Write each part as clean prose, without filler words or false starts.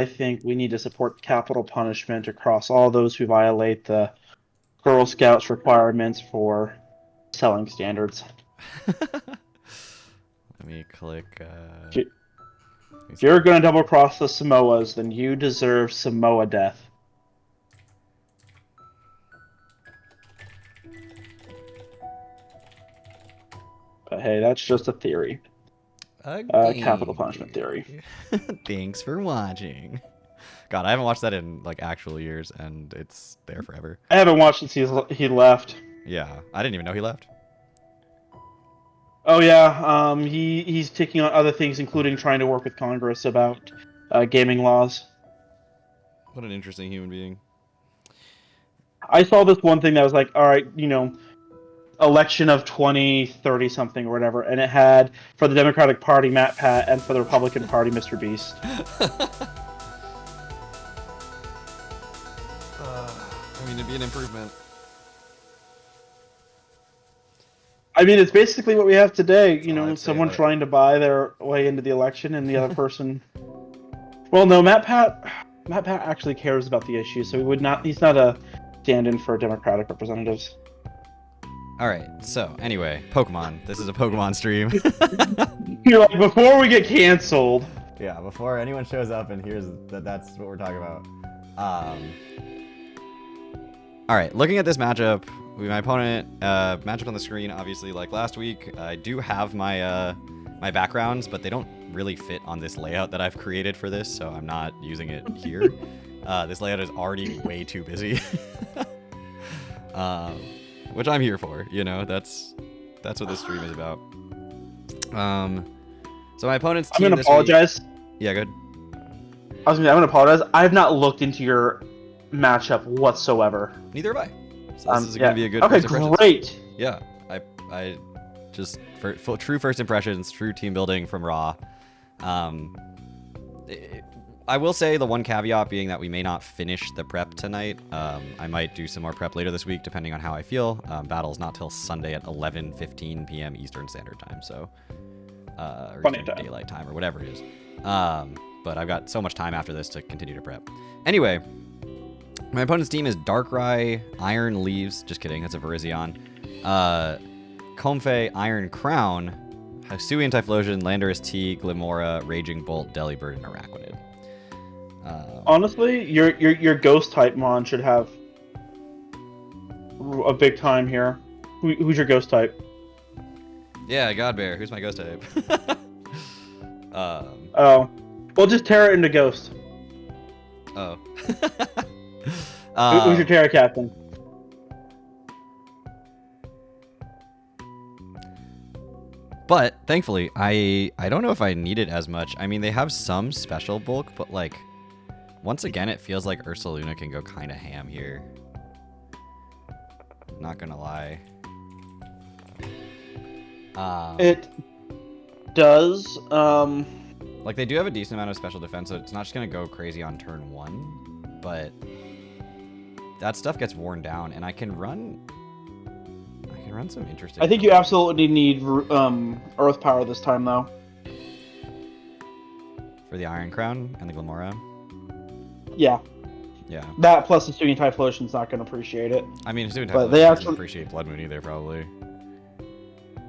I think we need to support capital punishment across all those who violate the Girl Scouts requirements for selling standards. Let me click. If you're going to double cross the Samoas, then you deserve Samoa death. But hey, that's just a theory. Capital punishment theory. Thanks for watching. God, I haven't watched that in like actual years, and it's there forever. I haven't watched since he left. Yeah, I didn't even know he left. Oh yeah, he's taking on other things, including trying to work with Congress about gaming laws. What an interesting human being. I saw this one thing that was like, all right, election of 2030 something or whatever, and it had for the Democratic Party Matt Pat and for the Republican Party Mr. Beast. I mean, it'd be an improvement. I mean, it's basically what we have today. Someone say, trying to buy their way into the election, and the other person. Well, no, Matt Pat actually cares about the issue, so he would not. He's not a stand-in for Democratic representatives. All right. So anyway, Pokemon. This is a Pokemon stream. You're like, before we get canceled. Yeah, before anyone shows up and hears that's what we're talking about. All right, looking at this matchup, my opponent, matchup on the screen, obviously, like last week, I do have my my backgrounds, but they don't really fit on this layout that I've created for this, so I'm not using it here. This layout is already way too busy. Which I'm here for, that's what this stream is about. So my opponent's team. I'm gonna apologize. Yeah, good. I'm gonna apologize. I have not looked into your matchup whatsoever. Neither have I. So this is gonna be a good. Okay, great. Yeah, I just true first impressions, true team building from Raw. I will say the one caveat being that we may not finish the prep tonight. I might do some more prep later this week, depending on how I feel. Battle's not till Sunday at 11:15 p.m. Eastern Standard Time, so or Eastern Daylight Time or whatever it is. But I've got so much time after this to continue to prep. Anyway, my opponent's team is Darkrai, Iron Leaves. Just kidding, that's a Virizion. Comfey, Iron Crown, Hisuian Typhlosion, Landorus T, Glimora, Raging Bolt, Delibird, and Araquanid. Honestly, your Ghost type Mon should have a big time here. Who's your Ghost type? Yeah, Godbear. Who's my Ghost type? Oh, well, just Terra into Ghost. Oh. Who's your Terra captain? But thankfully, I don't know if I need it as much. I mean, they have some special bulk, but like, once again, it feels like Ursaluna can go kind of ham here. Not gonna lie. It does. Like, they do have a decent amount of special defense, so it's not just gonna go crazy on turn 1, but that stuff gets worn down, and I can run some interesting. I think you absolutely need Earth Power this time, though. For the Iron Crown and the Glimora? Yeah. Yeah. That plus the Hisuian Typhlosion's not going to appreciate it. I mean, Hisuian But Typhlosion they doesn't actually appreciate Blood Moon either, probably.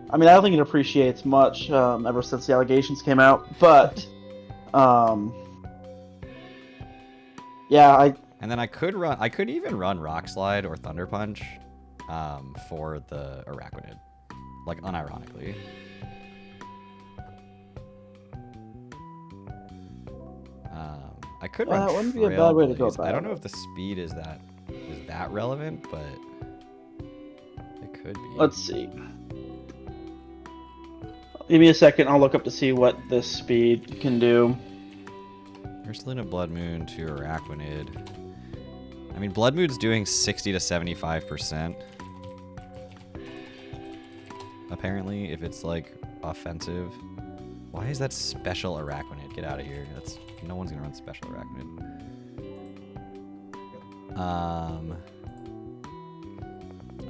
I mean, I don't think it appreciates much ever since the allegations came out, but yeah, And then I could even run Rock Slide or Thunder Punch for the Araquanid, like unironically. I could run. That wouldn't be a bad way to go about it. I don't know if the speed is that relevant, but it could be. Let's see. Give me a second. I'll look up to see what this speed can do. Ursaluna Blood Moon to Araquanid. I mean, Blood Moon's doing 60 to 75%. Apparently, if it's like offensive. Why is that special Araquanid? Get out of here. No one's gonna run special Araquanid.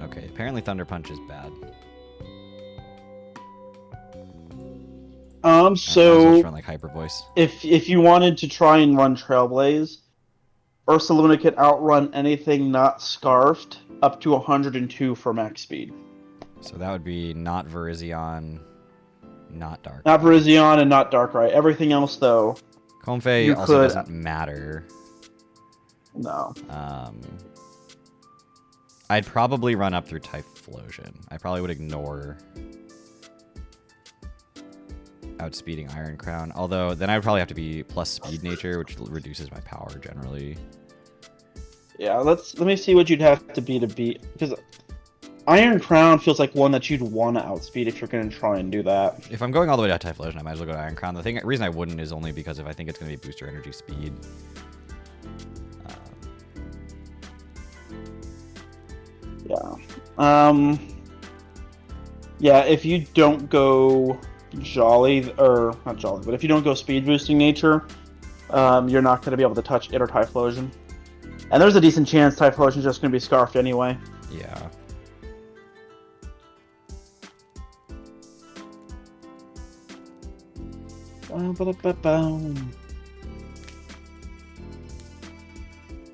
Okay, apparently Thunder Punch is bad. Might as well So just run like Hyper Voice. if you wanted to try and run Trailblaze, Ursaluna can outrun anything not scarfed up to 102 for max speed. So that would be not Virizion, not Dark. Not Virizion and not Darkrai. Everything else, though, Comfey you also could- doesn't matter. no. I'd probably run up through Typhlosion. I probably would ignore outspeeding Iron Crown. Although then I would probably have to be plus Speed Nature, which reduces my power generally. Yeah, let me see what you'd have to beat, because Iron Crown feels like one that you'd want to outspeed if you're going to try and do that. If I'm going all the way to Typhlosion, I might as well go to Iron Crown. The reason I wouldn't is only because if I think it's going to be booster energy speed. Yeah. Yeah, if you don't go Jolly, or not Jolly, but if you don't go speed boosting nature, you're not going to be able to touch it or Typhlosion. And there's a decent chance Typhlosion's just going to be scarfed anyway. Yeah.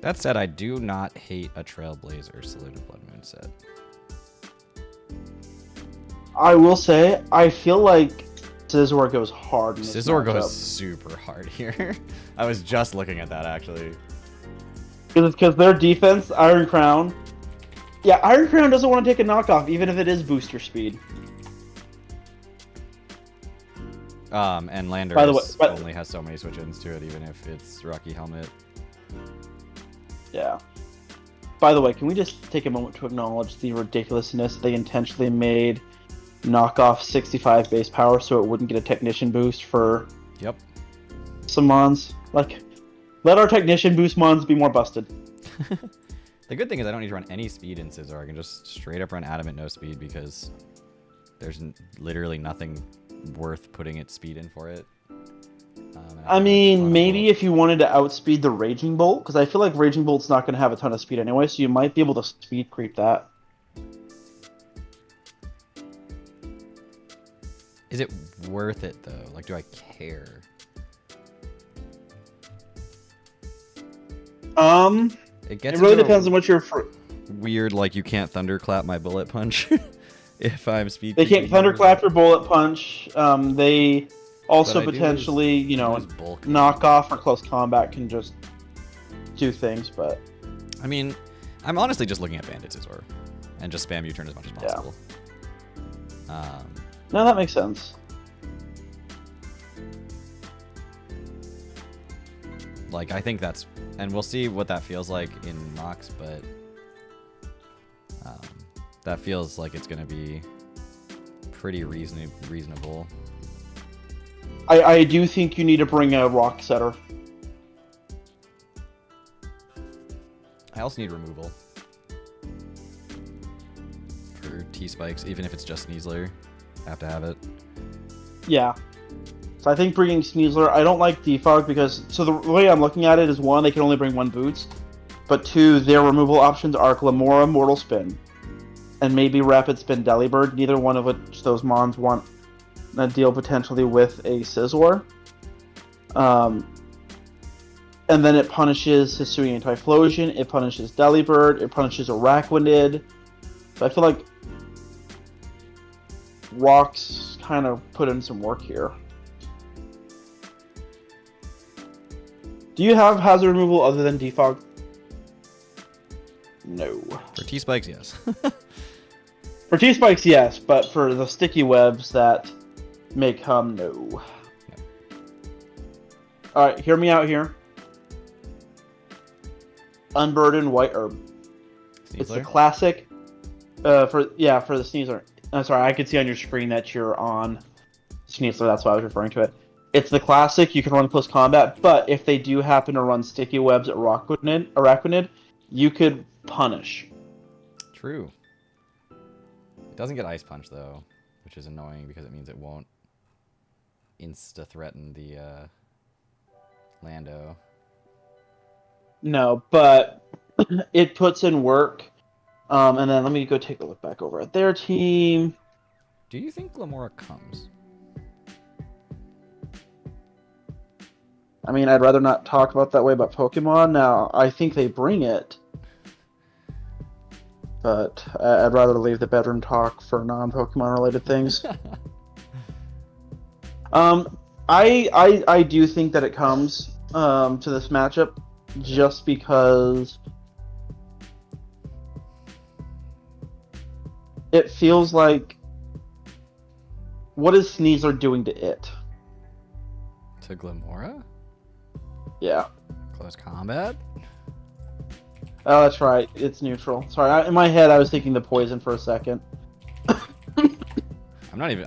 That said, I do not hate a Trailblazer Saluted Blood Moon set. I will say, I feel like Scizor goes hard in this Scizor matchup. goes super hard here. I was just looking at that, actually. Because their defense, Iron Crown... Yeah, Iron Crown doesn't want to take a knockoff, even if it is booster speed. And By the way, Landorus only has so many switch-ins to it, even if it's Rocky Helmet. Yeah. By the way, can we just take a moment to acknowledge the ridiculousness they intentionally made knockoff 65 base power so it wouldn't get a Technician boost for Yep. some Mons? Like, let our Technician boost Mons be more busted. The good thing is I don't need to run any speed in Scizor. I can just straight up run Adamant no speed because there's literally nothing worth putting its speed in for it. I mean, maybe if you wanted to outspeed the Raging Bolt, because I feel like Raging Bolt's not going to have a ton of speed anyway, so you might be able to speed creep that. Is it worth it, though? Like, do I care? It It really depends on what you're... Weird, like, you can't Thunderclap my Bullet Punch if I'm speed They can't creeping. Thunderclap your Bullet Punch. They also But I do potentially, you know, use bulk. knockoff or close combat can just do things, but... I mean, I'm honestly just looking at Bandit Scizor and just spam U-turn as much as possible. No, that makes sense. Like, I think that's... And we'll see what that feels like in mocks, but... that feels like it's going to be pretty reasonable. I do think you need to bring a Rock Setter. I also need removal. For T-Spikes, even if it's just Sneasler. I have to have it. Yeah. So I think bringing Sneasler, I don't like Defog because... So the way I'm looking at it is, one, they can only bring one Boots. But two, their removal options are Glamora, Mortal Spin, and maybe Rapid Spin Delibird, neither one of which those Mons want a deal potentially with a Scizor. And then it punishes Hisuian Typhlosion, it punishes Delibird, it punishes Araquanid. So I feel like Rocks kind of put in some work here. Do you have hazard removal other than Defog? No. For T-Spikes, yes. For T-Spikes, yes, but for the sticky webs that may come, no. Yep. Alright, hear me out here. Unburdened White Herb. It's the Sneasler? classic, for the Sneasler. I'm sorry, I could see on your screen that you're on Sneasler, that's why I was referring to it. It's the classic, you can run close combat, but if they do happen to run sticky webs at Araquanid, you could punish. True. It doesn't get Ice Punch, though, which is annoying because it means it won't insta-threaten the Lando. No, but it puts in work. And then let me go take a look back over at their team. Do you think Glamora comes? I mean, I'd rather not talk about that way about Pokemon. Now, I think they bring it, but I'd rather leave the bedroom talk for non-Pokemon related things. I do think that it comes to this matchup just because it feels like what is Sneasler doing to it? To Glimora? Yeah. Close combat? Oh, that's right. It's neutral. Sorry, in my head I was thinking the poison for a second. I might not even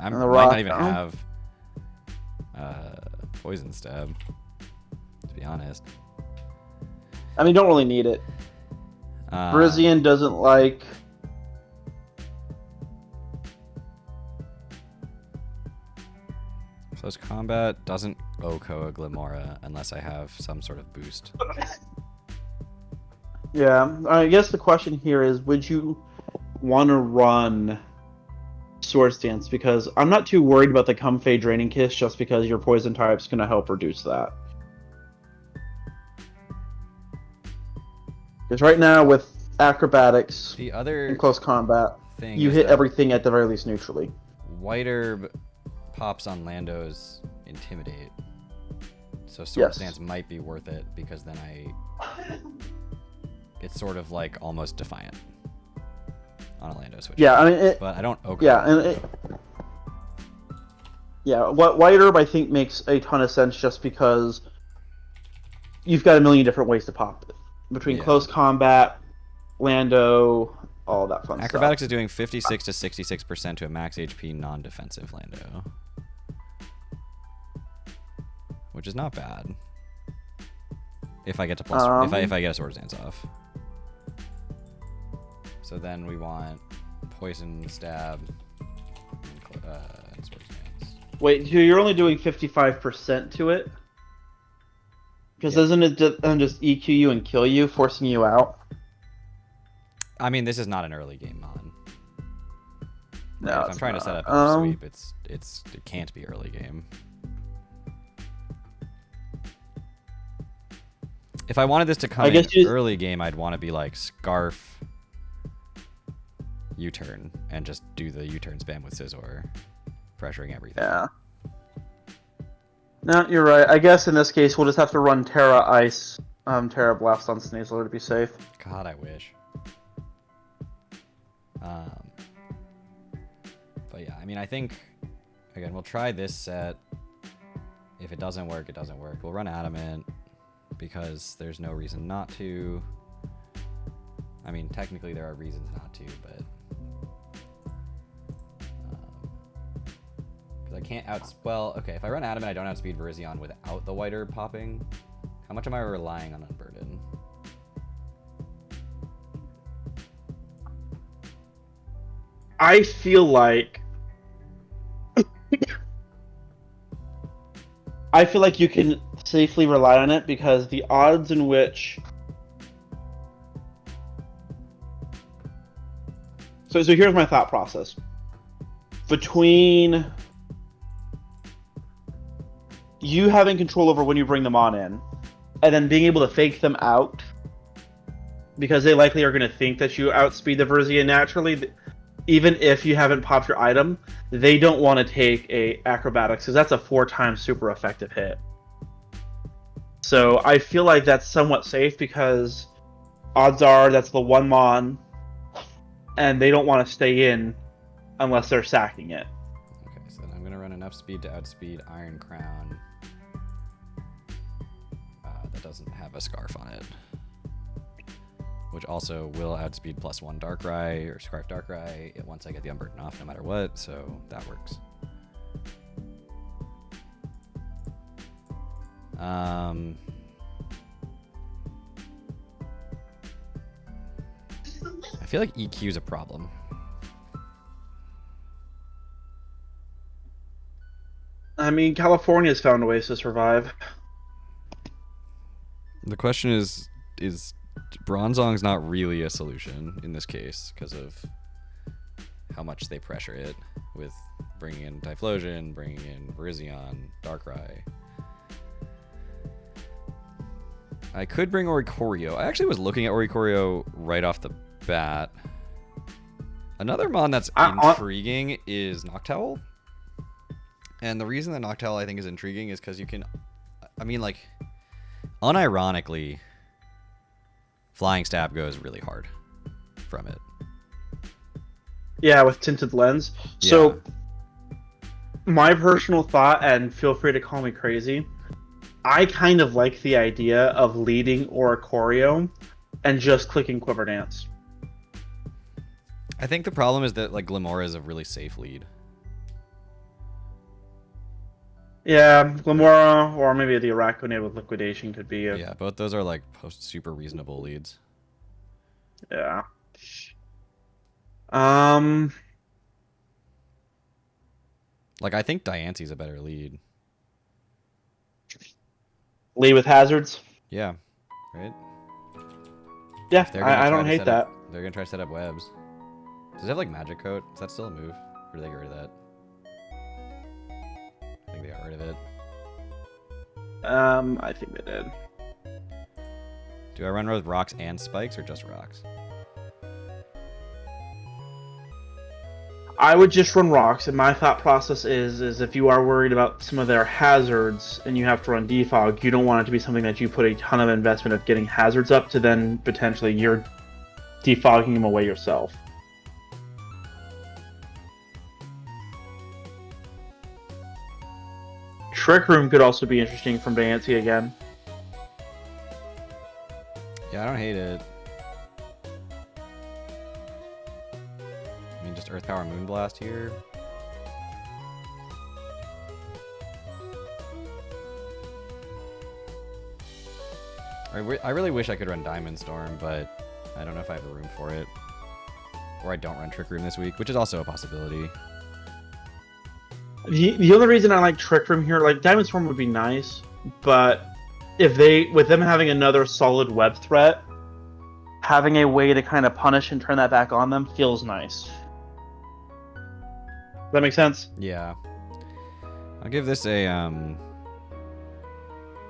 have poison stab, to be honest. I mean, don't really need it. Virizion doesn't like... Close combat doesn't Oko a Glimora unless I have some sort of boost. Yeah, I guess the question here is, would you want to run Swords Dance? Because I'm not too worried about the Comfey Draining Kiss just because your poison type's going to help reduce that. Because right now with acrobatics The other and close combat, thing you is hit that everything at the very least neutrally. White Herb pops on Lando's Intimidate. So Swords Dance might be worth it because then it's sort of like almost Defiant on a Lando switch. Yeah, I mean, but I don't Oko. Yeah, and what White Herb I think makes a ton of sense just because you've got a million different ways to pop it. Between close combat, Lando, all that fun Acrobatics stuff. is doing 56 to 66% to a max HP non-defensive Lando, which is not bad. If I get to plus, if I get a Swords Dance off. So then we want poison stab and Swords Dance. Wait, so you're only doing 55% to it? Because doesn't it just EQ you and kill you, forcing you out? I mean, this is not an early game mon. No, if I'm trying to set up a sweep, it can't be early game. If I wanted this to come in early game, I'd want to be like Scarf U-turn and just do the U-turn spam with Scizor, pressuring everything. Yeah. No, you're right. I guess in this case, we'll just have to run Terra Ice, Terra Blast on Sneasler to be safe. God, I wish. But yeah, I mean, I think, again, we'll try this set. If it doesn't work, it doesn't work. We'll run Adamant because there's no reason not to. I mean, technically there are reasons not to, but because I can't well, okay, if I run Adamant, I don't outspeed Virizion without the White Herb popping. How much am I relying on Unburden? I feel like you can safely rely on it because the odds in which so here's my thought process. Between you having control over when you bring them on in and then being able to fake them out because they likely are going to think that you outspeed the Virizion naturally, even if you haven't popped your item, they don't want to take a acrobatics because that's a 4-time super effective hit. So I feel like that's somewhat safe because odds are that's the one mon and they don't want to stay in unless they're sacking it. Okay, so I'm going to run enough speed to outspeed Iron Crown. That doesn't have a Scarf on it. Which also will outspeed +1 Darkrai or Scarf Darkrai once I get the Unburden off no matter what, so that works. I feel like EQ is a problem. I mean, California's found ways to survive. The question is Bronzong's not really a solution in this case because of how much they pressure it with bringing in Typhlosion, bringing in Virizion, Darkrai. I could bring Oricorio. I actually was looking at Oricorio right off the bat. Another mon that's intriguing is Noctowl. And the reason that Noctowl I think is intriguing is because you can, I mean, like, unironically, Flying Stab goes really hard from it. Yeah, with Tinted Lens. Yeah. So, my personal thought, and feel free to call me crazy, I kind of like the idea of leading Oricorio and just clicking Quiver Dance. I think the problem is that like Glimora is a really safe lead. Yeah, Glimora or maybe the Araquanid with Liquidation could be. Yeah, both those are like super reasonable leads. Yeah. Like I think Diancie's a better lead. Lead with hazards. Yeah. Right. Yeah, I don't hate that. They're gonna try to set up webs. Does it have like Magic Coat? Is that still a move? Or did they get rid of that? I think they got rid of it. I think they did. Do I run with rocks and spikes or just rocks? I would just run rocks, and my thought process is if you are worried about some of their hazards and you have to run defog, you don't want it to be something that you put a ton of investment of getting hazards up to then potentially you're defogging them away yourself. Trick Room could also be interesting from Diancie again. Yeah, I don't hate it. I mean, just Earth Power Moonblast here. I really wish I could run Diamond Storm, but I don't know if I have the room for it. Or I don't run Trick Room this week, which is also a possibility. The only reason I like Trick Room here, like Diamond Storm would be nice, but if with them having another solid web threat, having a way to kind of punish and turn that back on them feels nice. Does that make sense? Yeah. I'll give this a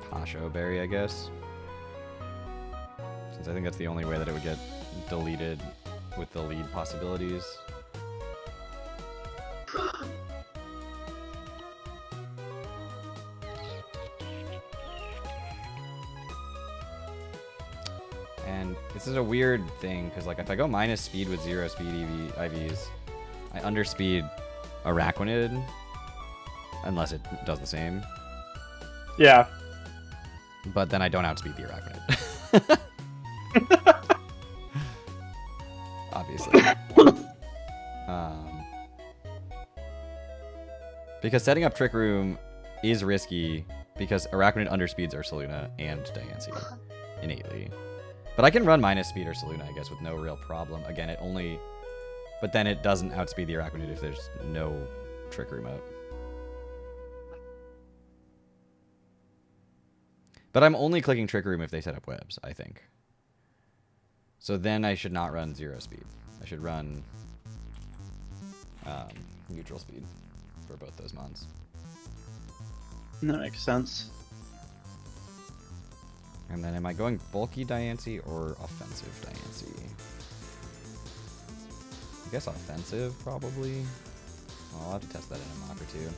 Pasho Berry, I guess. Since I think that's the only way that it would get deleted with the lead possibilities. And this is a weird thing, because like if I go minus speed with 0 speed IVs, I underspeed Araquanid, unless it does the same. Yeah. But then I don't outspeed the Araquanid. Obviously. Because setting up Trick Room is risky, because Araquanid underspeeds Ursaluna and Diancie innately. But I can run minus speed Ursaluna, I guess, with no real problem. Again, it only... But then it doesn't outspeed the Araquanid if there's no Trick Room out. But I'm only clicking Trick Room if they set up webs, I think. So then I should not run 0 speed. I should run neutral speed for both those mons. That makes sense. And then am I going bulky Diancie or offensive Diancie? I guess offensive, probably. Well, I'll have to test that in a mock or two.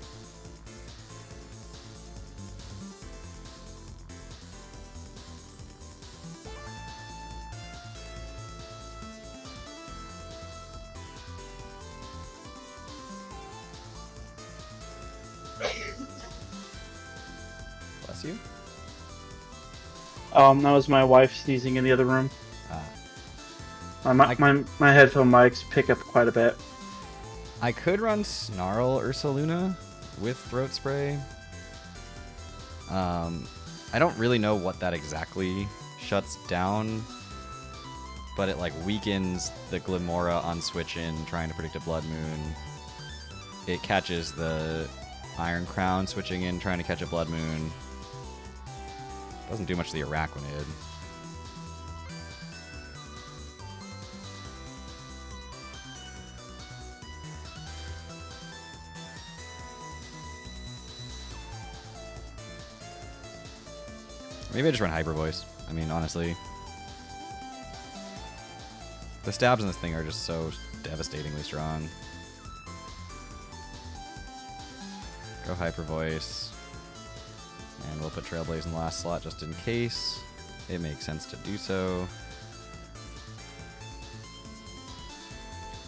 Bless you. That was my wife sneezing in the other room. My headphone mics pick up quite a bit. I could run Snarl Ursaluna with Throat Spray. I don't really know what that exactly shuts down, but it like weakens the Glimora on switch in trying to predict a Blood Moon. It catches the Iron Crown switching in trying to catch a Blood Moon. Doesn't do much to the Araquanid. Maybe I just run Hyper Voice. I mean, honestly. The stabs in this thing are just so devastatingly strong. Go Hyper Voice. And we'll put Trailblaze in the last slot just in case. It makes sense to do so.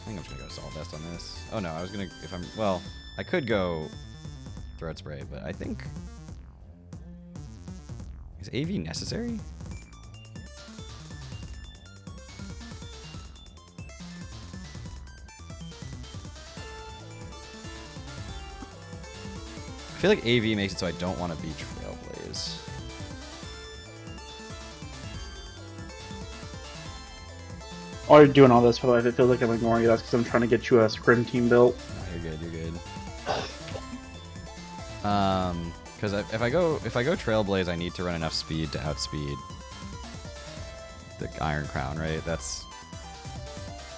I think I'm just gonna go Assault Vest on this. Oh no, I was gonna, well, I could go Throat Spray, but I think, is AV necessary? I feel like AV makes it so I don't want to be Trailblaze. While you're doing all this, by the way, if it feels like I'm ignoring you, that's because I'm trying to get you a Scrim team built. No, you're good, you're good. Because if I go Trailblaze, I need to run enough speed to outspeed the Iron Crown, right?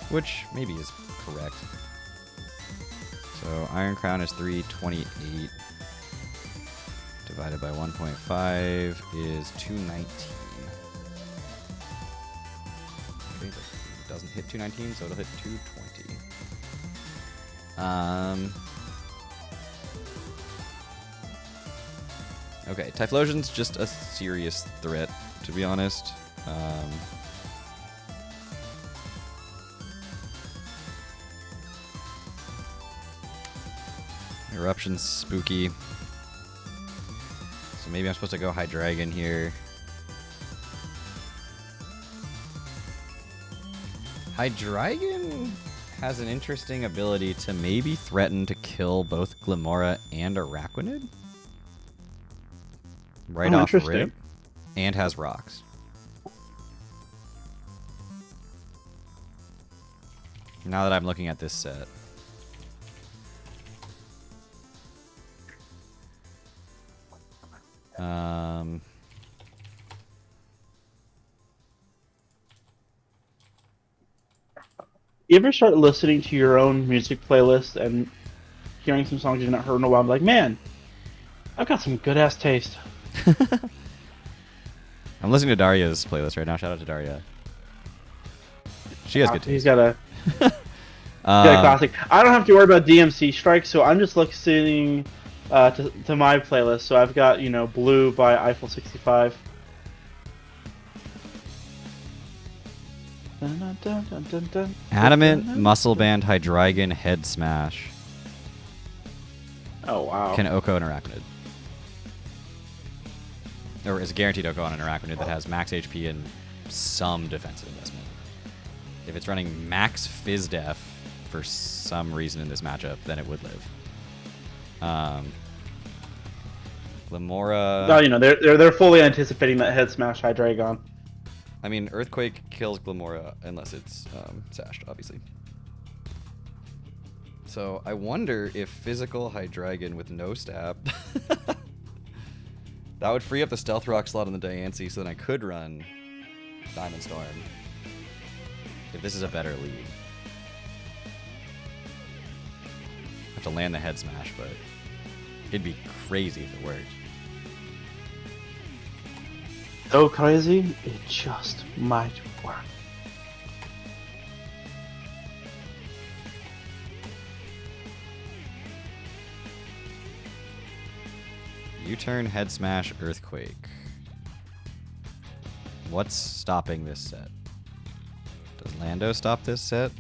Which maybe is correct. So Iron Crown is 328 divided by 1.5 is 219. Okay, but it doesn't hit 219, so it'll hit 220. Okay, Typhlosion's just a serious threat, to be honest. Eruption's spooky. So maybe I'm supposed to go Hydreigon here. Hydreigon has an interesting ability to maybe threaten to kill both Glimora and Araquanid. Right off rip. And has rocks. Now that I'm looking at this set. You ever start listening to your own music playlist and hearing some songs you've not heard in a while? I'm like, man, I've got some good ass taste. I'm listening to Daria's playlist right now. Shout out to Daria. She has good taste. He's got a classic. I don't have to worry about DMC strikes, so I'm just listening to my playlist. So I've got, Blue by Eiffel 65. Dun, dun, dun, dun, dun, Adamant, dun, dun, Muscle Band, Hydreigon, Head Smash. Oh, wow. Can OHKO an Araquanid. Or is guaranteed OHKO on an Araquanid that has max HP and some defensive investment. If it's running max Fizz Def for some reason in this matchup, then it would live. Glimora. No, they're fully anticipating that Head Smash Hydreigon. I mean, Earthquake kills Glimora unless it's sashed, obviously. So I wonder if physical Hydreigon with no stab. That would free up the Stealth Rock slot on the Diancie, so then I could run Diamond Storm. If this is a better lead. I have to land the Head Smash, but it'd be crazy if it worked. So crazy, it just might work. U-turn, Head Smash, Earthquake. What's stopping this set? Does Lando stop this set?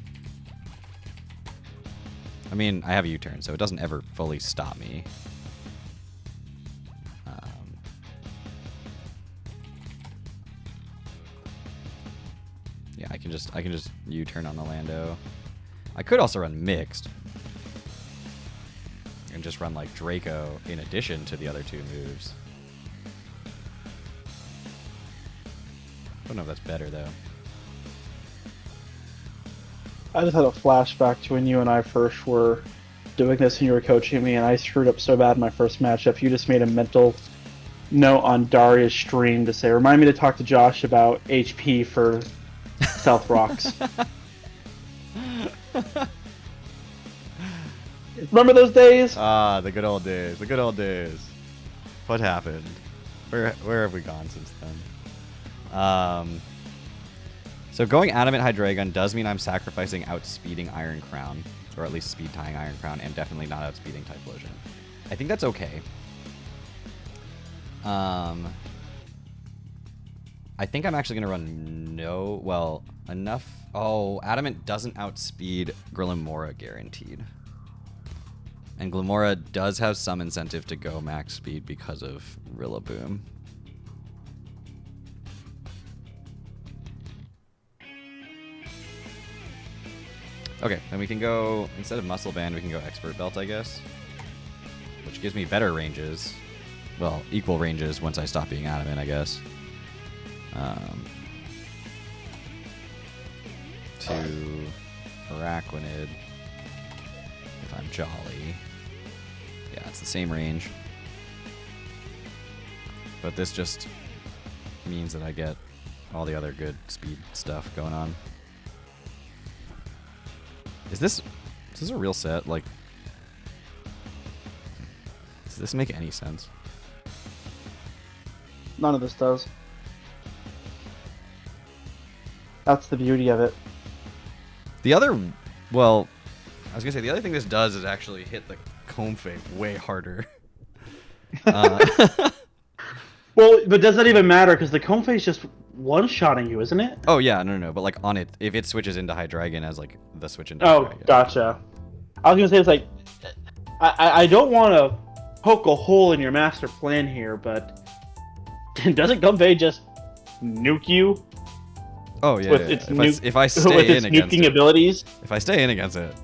I mean, I have a U-turn, so it doesn't ever fully stop me. Yeah, I can just U-turn on the Lando. I could also run mixed. And just run like Draco in addition to the other two moves. I don't know if that's better though. I just had a flashback to when you and I first were doing this and you were coaching me, and I screwed up so bad in my first matchup. You just made a mental note on Daria's stream to say, remind me to talk to Josh about HP for Stealth Rocks. Remember those days? Ah, the good old days. The good old days. What happened? Where have we gone since then? So going Adamant Hydreigon does mean I'm sacrificing outspeeding Iron Crown, or at least speed tying Iron Crown, and definitely not outspeeding Typhlosion. I think that's okay. I think I'm actually going to run enough. Oh, Adamant doesn't outspeed Grillimora guaranteed. And Glimora does have some incentive to go max speed because of Rillaboom. Okay, then we can go, instead of Muscle Band, we can go Expert Belt, I guess. Which gives me better ranges. Well, equal ranges once I stop being Adamant, I guess. To Araquanid, if I'm Jolly. Yeah, it's the same range. But this just means that I get all the other good speed stuff going on. Is this a real set? Like, does this make any sense? None of this does. That's the beauty of it. The other, well, I was gonna say the other thing this does is actually hit the Comfey way harder. Well, but does that even matter? Because the Comfey is just one-shotting you, isn't it? Oh yeah, no, but like on it, if it switches into Hydreigon as like the switch into Oh, Hydreigon. gotcha. I was gonna say it's like, I don't want to poke a hole in your master plan here, but doesn't Comfey just nuke you? Oh yeah, With yeah. its If I with stay its in against nuking it, abilities. if I stay in against it,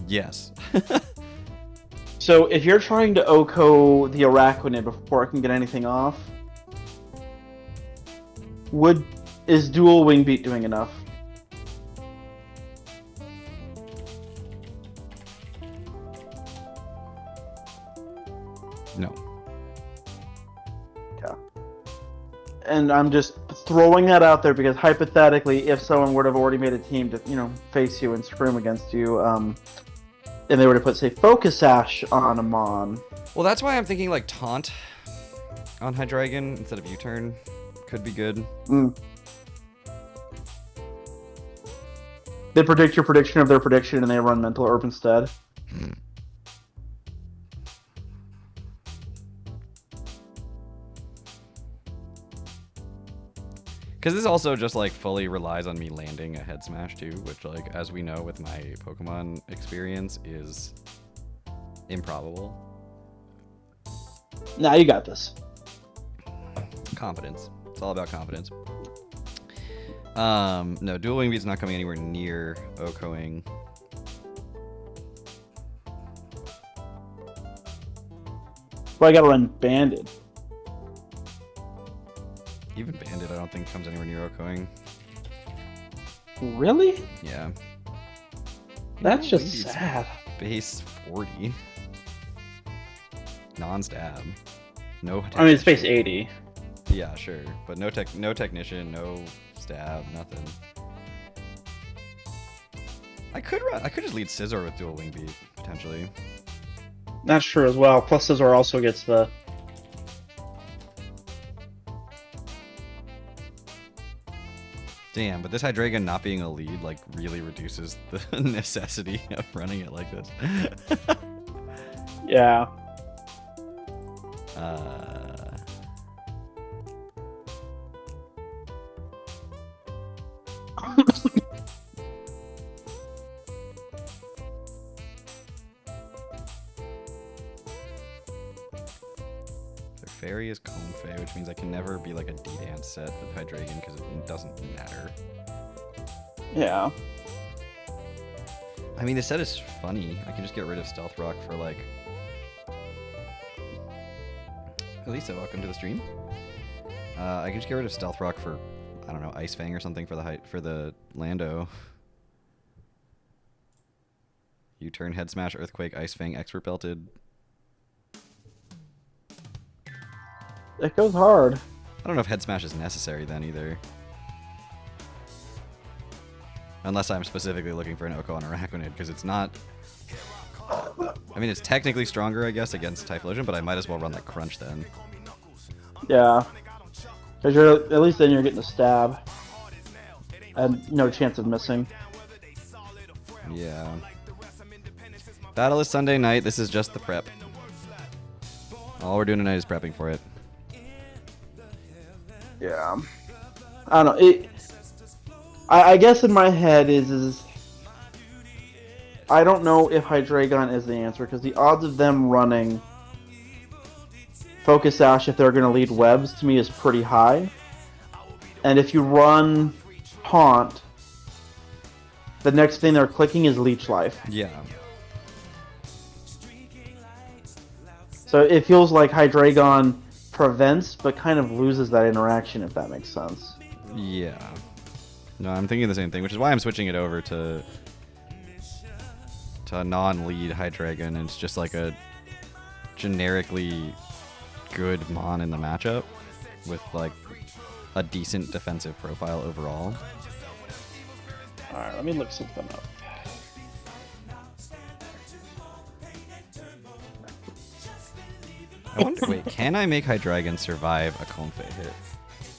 yes. So if you're trying to OHKO the Araquanid before it can get anything off, is dual wing beat doing enough? No. Yeah. And I'm just throwing that out there because hypothetically, if someone would have already made a team to, face you and scrim against you, and they were to put, say, Focus Sash on Amon. Well, that's why I'm thinking like Taunt on Hydreigon instead of U-turn could be good. They predict your prediction of their prediction and they run Mental Herb instead. Because this also just like fully relies on me landing a head smash too, which like as we know with my Pokemon experience is improbable. Nah, you got this. Confidence. It's all about confidence. No, Dual Wing Beat's not coming anywhere near OHKOing. Well, I gotta run Banded. Even Bandit I don't think comes anywhere near OHKOing. Really? Yeah. That's Dual just Wing Beat's sad. Base 40. Non-stab. No. I mean, it's base 80. Yeah, sure, but no technician, no stab, nothing. I could just lead Scizor with Dual Wing Beat potentially. That's true as well. Plus, Scizor also gets the. Damn, but this Hydreigon not being a lead like really reduces the necessity of running it like this. Yeah. Their fairy is Comfey, which means I can never be like a D-Dance set with Hydreigon because it doesn't matter. Yeah. I mean, the set is funny. I can just get rid of Stealth Rock for like... Elisa, welcome to the stream. I can just get rid of Stealth Rock for, I don't know, Ice Fang or something for the Lando. U-turn, Head Smash, Earthquake, Ice Fang, Expert Belted. It goes hard. I don't know if Head Smash is necessary then either. Unless I'm specifically looking for an OHKO on Araquanid, because it's not... I mean, it's technically stronger, I guess, against Typhlosion, but I might as well run like Crunch then. Yeah. Because you're at least then you're getting a stab. And no chance of missing. Yeah. Battle is Sunday night. This is just the prep. All we're doing tonight is prepping for it. Yeah. I don't know. I guess in my head is I don't know if Hydreigon is the answer, because the odds of them running Focus Sash if they're going to lead webs to me is pretty high. And if you run Taunt, the next thing they're clicking is Leech Life. Yeah. So it feels like Hydreigon prevents, but kind of loses that interaction, if that makes sense. Yeah. No, I'm thinking the same thing, which is why I'm switching it over to a non-lead Hydreigon, and it's just like a generically good Mon in the matchup with like a decent defensive profile overall. Alright, let me look something up. I wonder, wait, can I make Hydreigon survive a Comfey hit?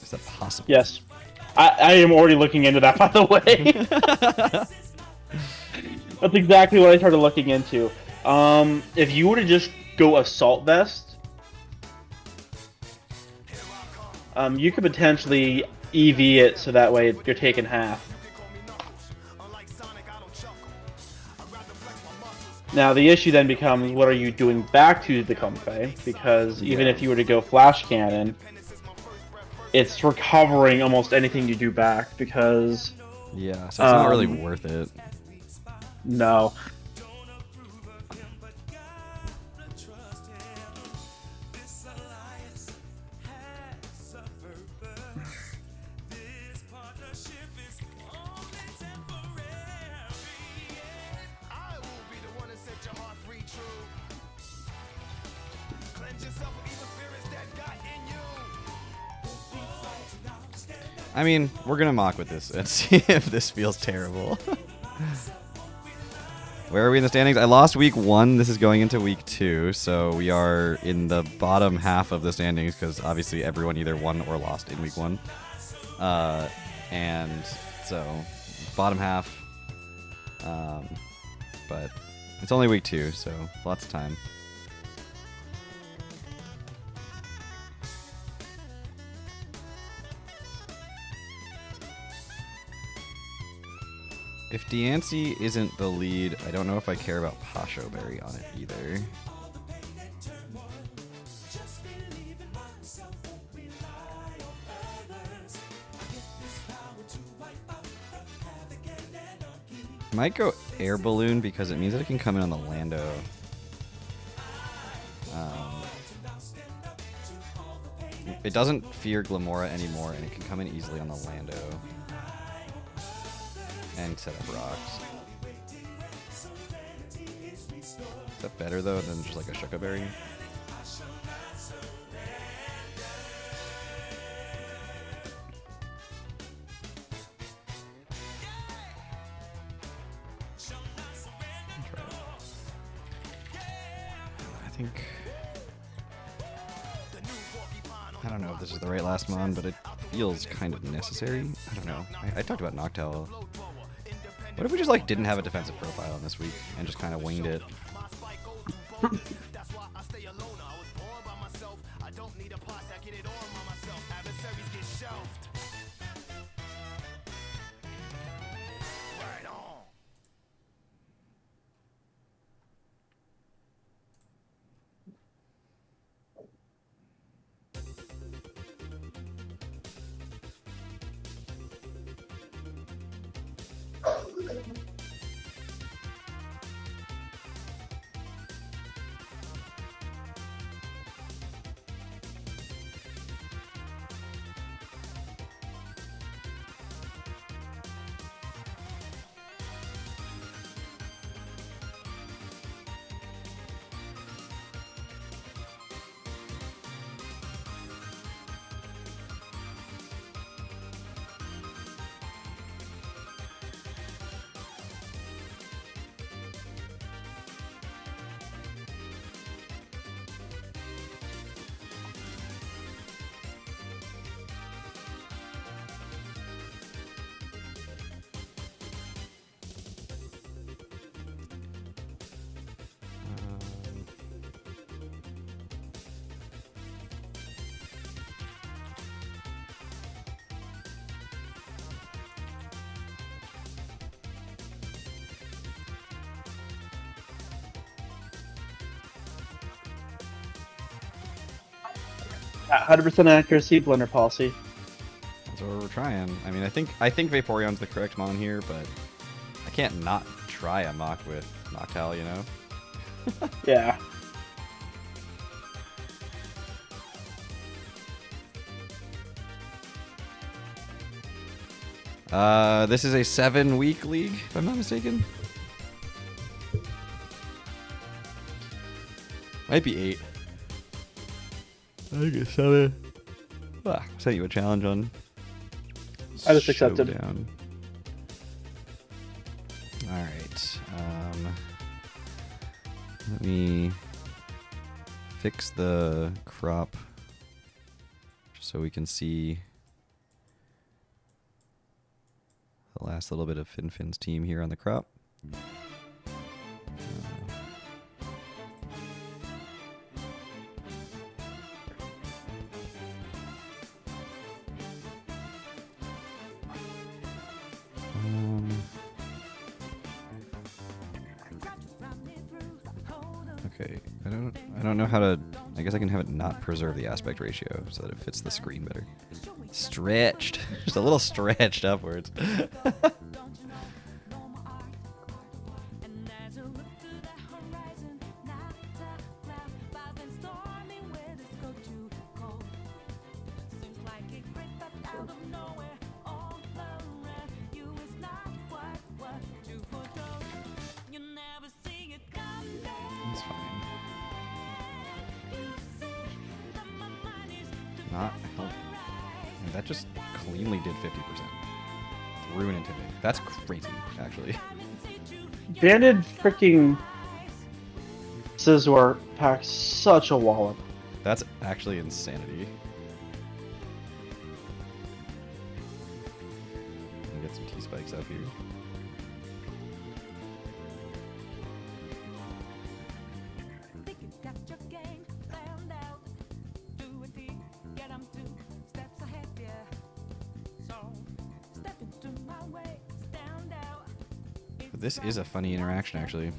Is that possible? Yes. I am already looking into that, by the way. That's exactly what I started looking into. If you were to just go Assault Vest, you could potentially EV it so that way you're taking half. Now the issue then becomes, what are you doing back to the Comfey? Because even if you were to go Flash Cannon, it's recovering almost anything you do back, because... Yeah, so it's not really worth it. No. I mean, we're gonna mock with this and see if this feels terrible. Where are we in the standings? I lost week 1. This is going into week 2, so we are in the bottom half of the standings because obviously everyone either won or lost in week 1. And so, bottom half. But it's only week 2, so lots of time. If Deancey isn't the lead, I don't know if I care about Pasho Berry on it either. Might go Air Balloon because it means that it can come in on the Lando. It doesn't fear Glamora anymore, and it can come in easily on the Lando. And set up rocks. Is that better though than just like a Shucka Berry? I don't know if this is the right last mon, but it feels kind of necessary. I don't know. I talked about Noctowl. What if we just like didn't have a defensive profile on this week and just kind of winged it? 100% accuracy, blender policy. That's what we're trying. I mean, I think Vaporeon's the correct mon here, but I can't not try a mock with Noctowl, you know? Yeah. This is a 7-week league, if I'm not mistaken. Might be 8. I think it's 7. Sent you a challenge on. I just accepted. Showdown. All right. Let me fix the crop just so we can see the last little bit of finfin's team here on the crop. Okay, I don't know how to. I guess I can have it not preserve the aspect ratio so that it fits the screen better. Stretched, just a little stretched upwards. That's fine. Not help. And that just cleanly did 50%. Through an intimidate. That's crazy, actually. Banded freaking Scizor packs such a wallop. That's actually insanity. Let me get some T-spikes up here. This is a funny interaction, actually.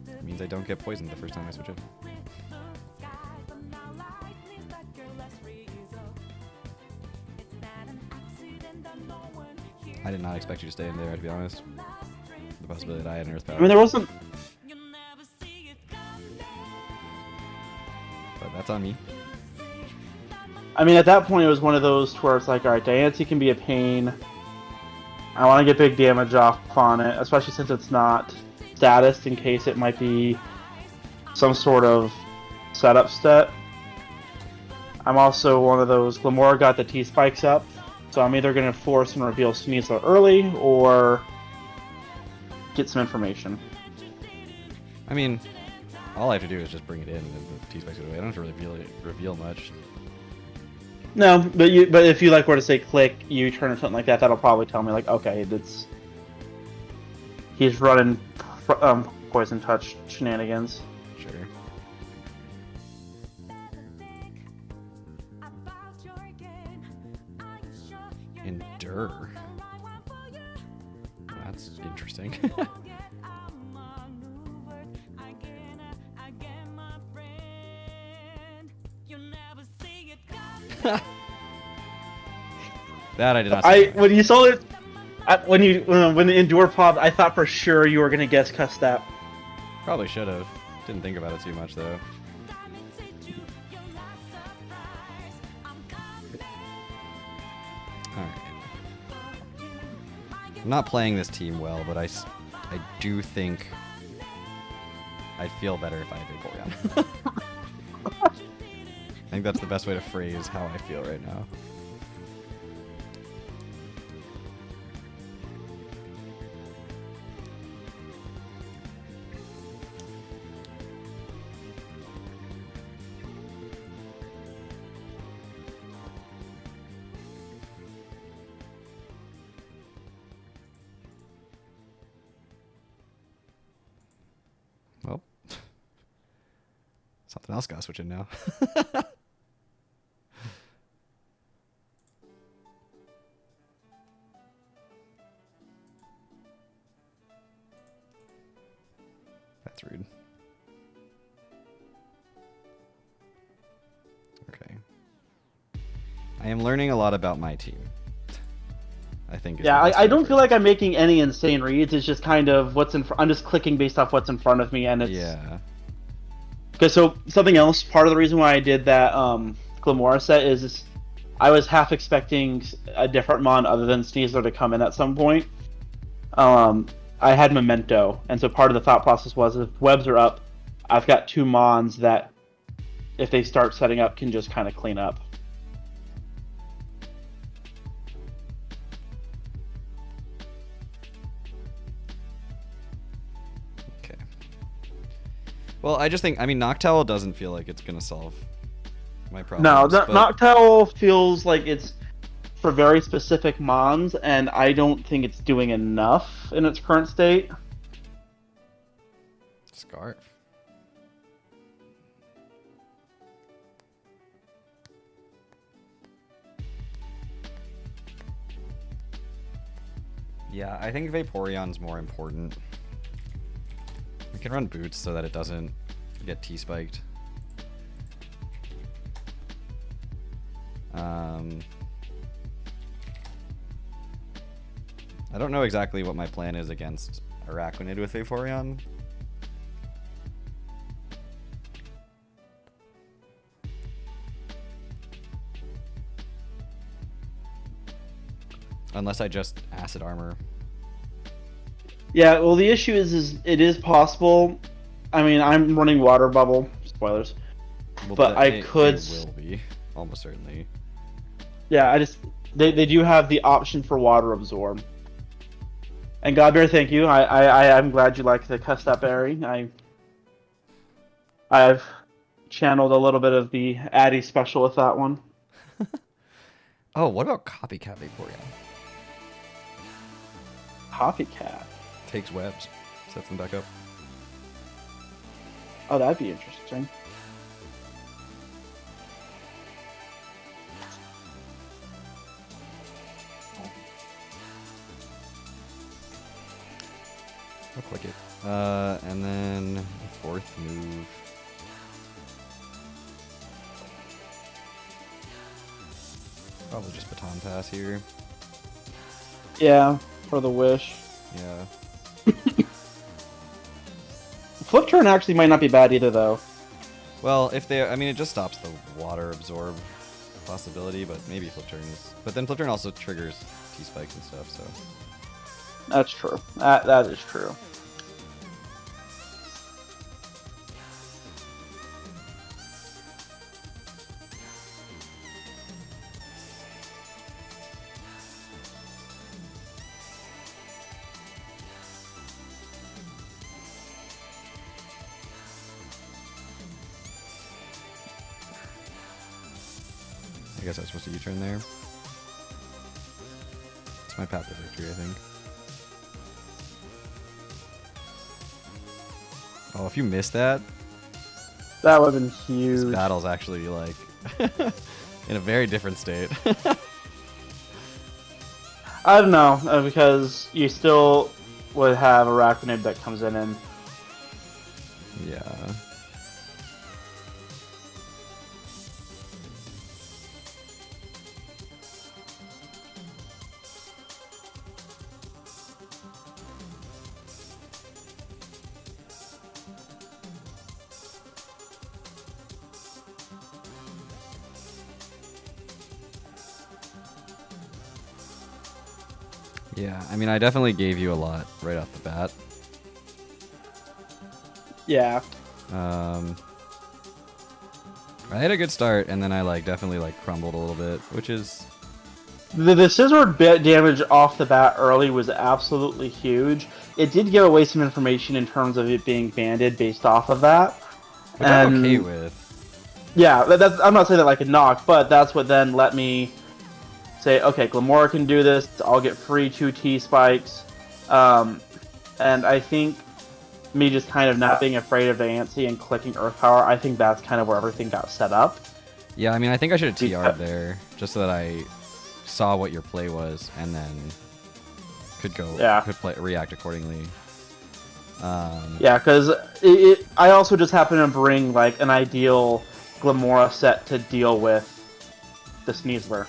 It means I don't get poisoned the first time I switch it. I did not expect you to stay in there, to be honest. The possibility that I had an Earth Power. I mean, there wasn't. But that's on me. I mean, at that point, it was one of those where it's like, all right, Diancie can be a pain. I want to get big damage off on it, especially since it's not status, in case it might be some sort of setup stat. I'm also one of those. Glamora got the T spikes up, so I'm either going to force and reveal Sneasler early or get some information. I mean, all I have to do is just bring it in and the T-spikes it away. I don't have to really reveal much. No, but if you like were to say click, you turn or something like that, that'll probably tell me like, okay, he's running poison touch shenanigans. Sure. Endure. That's interesting. That I did not see. When you saw it, when the endure popped, I thought for sure you were gonna guess Custap. Probably should have. Didn't think about it too much though. Alright. I'm not playing this team well, but I do think I'd feel better if I had Vaporeon. I think that's the best way to phrase how I feel right now. Well, something else got switched in now. That's rude. am learning a lot about my team. I think. Yeah, I don't feel like I'm making any insane reads. It's just kind of what's in. I'm just clicking based off what's in front of me, and it's. Yeah. Okay, so something else. Part of the reason why I did that Glamora set is I was half expecting a different mon other than Sneasler to come in at some point. I had Memento, and so part of the thought process was if webs are up, I've got 2 mons that, if they start setting up, can just kind of clean up. Okay. Well, I just think, I mean, Noctowl doesn't feel like it's gonna solve my problems. No, Noctowl feels like it's for very specific mons, and I don't think it's doing enough in its current state. Scarf. Yeah, I think Vaporeon's more important. We can run boots so that it doesn't get T-spiked. I don't know exactly what my plan is against Araquanid with Vaporeon. Unless I just Acid Armor. Yeah, well, the issue is it is possible. I mean, I'm running Water Bubble, spoilers, Well, but I could. It will be, almost certainly. Yeah, they do have the option for Water Absorb. And Godbear, thank you. I'm glad you like the Custap Berry. I've channeled a little bit of the Addy special with that one. Oh, what about Copycat Vaporeon? Copycat. Takes webs, sets them back up. Oh, that'd be interesting. I'll click it. And then the 4th move. Probably just Baton Pass here. Yeah, for the wish. Yeah. Flip turn actually might not be bad either, though. Well, if they, I mean, it just stops the water absorb possibility, but maybe flip turn is. But then flip turn also triggers T spikes and stuff, so. That's true. That is true. I guess I was supposed to U-turn there. It's my path to victory, I think. Oh, if you missed that, That would have been this huge. battle's actually like in a very different state. I don't know, because you still would have a Araquanid that comes in and... Yeah. Yeah, I mean, I definitely gave you a lot right off the bat. Yeah. I had a good start, and then I definitely crumbled a little bit, which is The scissor bit damage off the bat early was absolutely huge. It did give away some information in terms of it being banded based off of that. which I'm okay with. Yeah, I'm not saying that like a knock, but that's what then let me say, okay, Glamora can do this. I'll get free 2 T-spikes. And I think me just kind of not being afraid of the Antsy and clicking Earth Power, I think that's kind of where everything got set up. Yeah, I mean, I think I should have TR'd there, just so that I saw what your play was, and then could react accordingly. Yeah, because I also just happen to bring like an ideal Glamora set to deal with the Sneasler.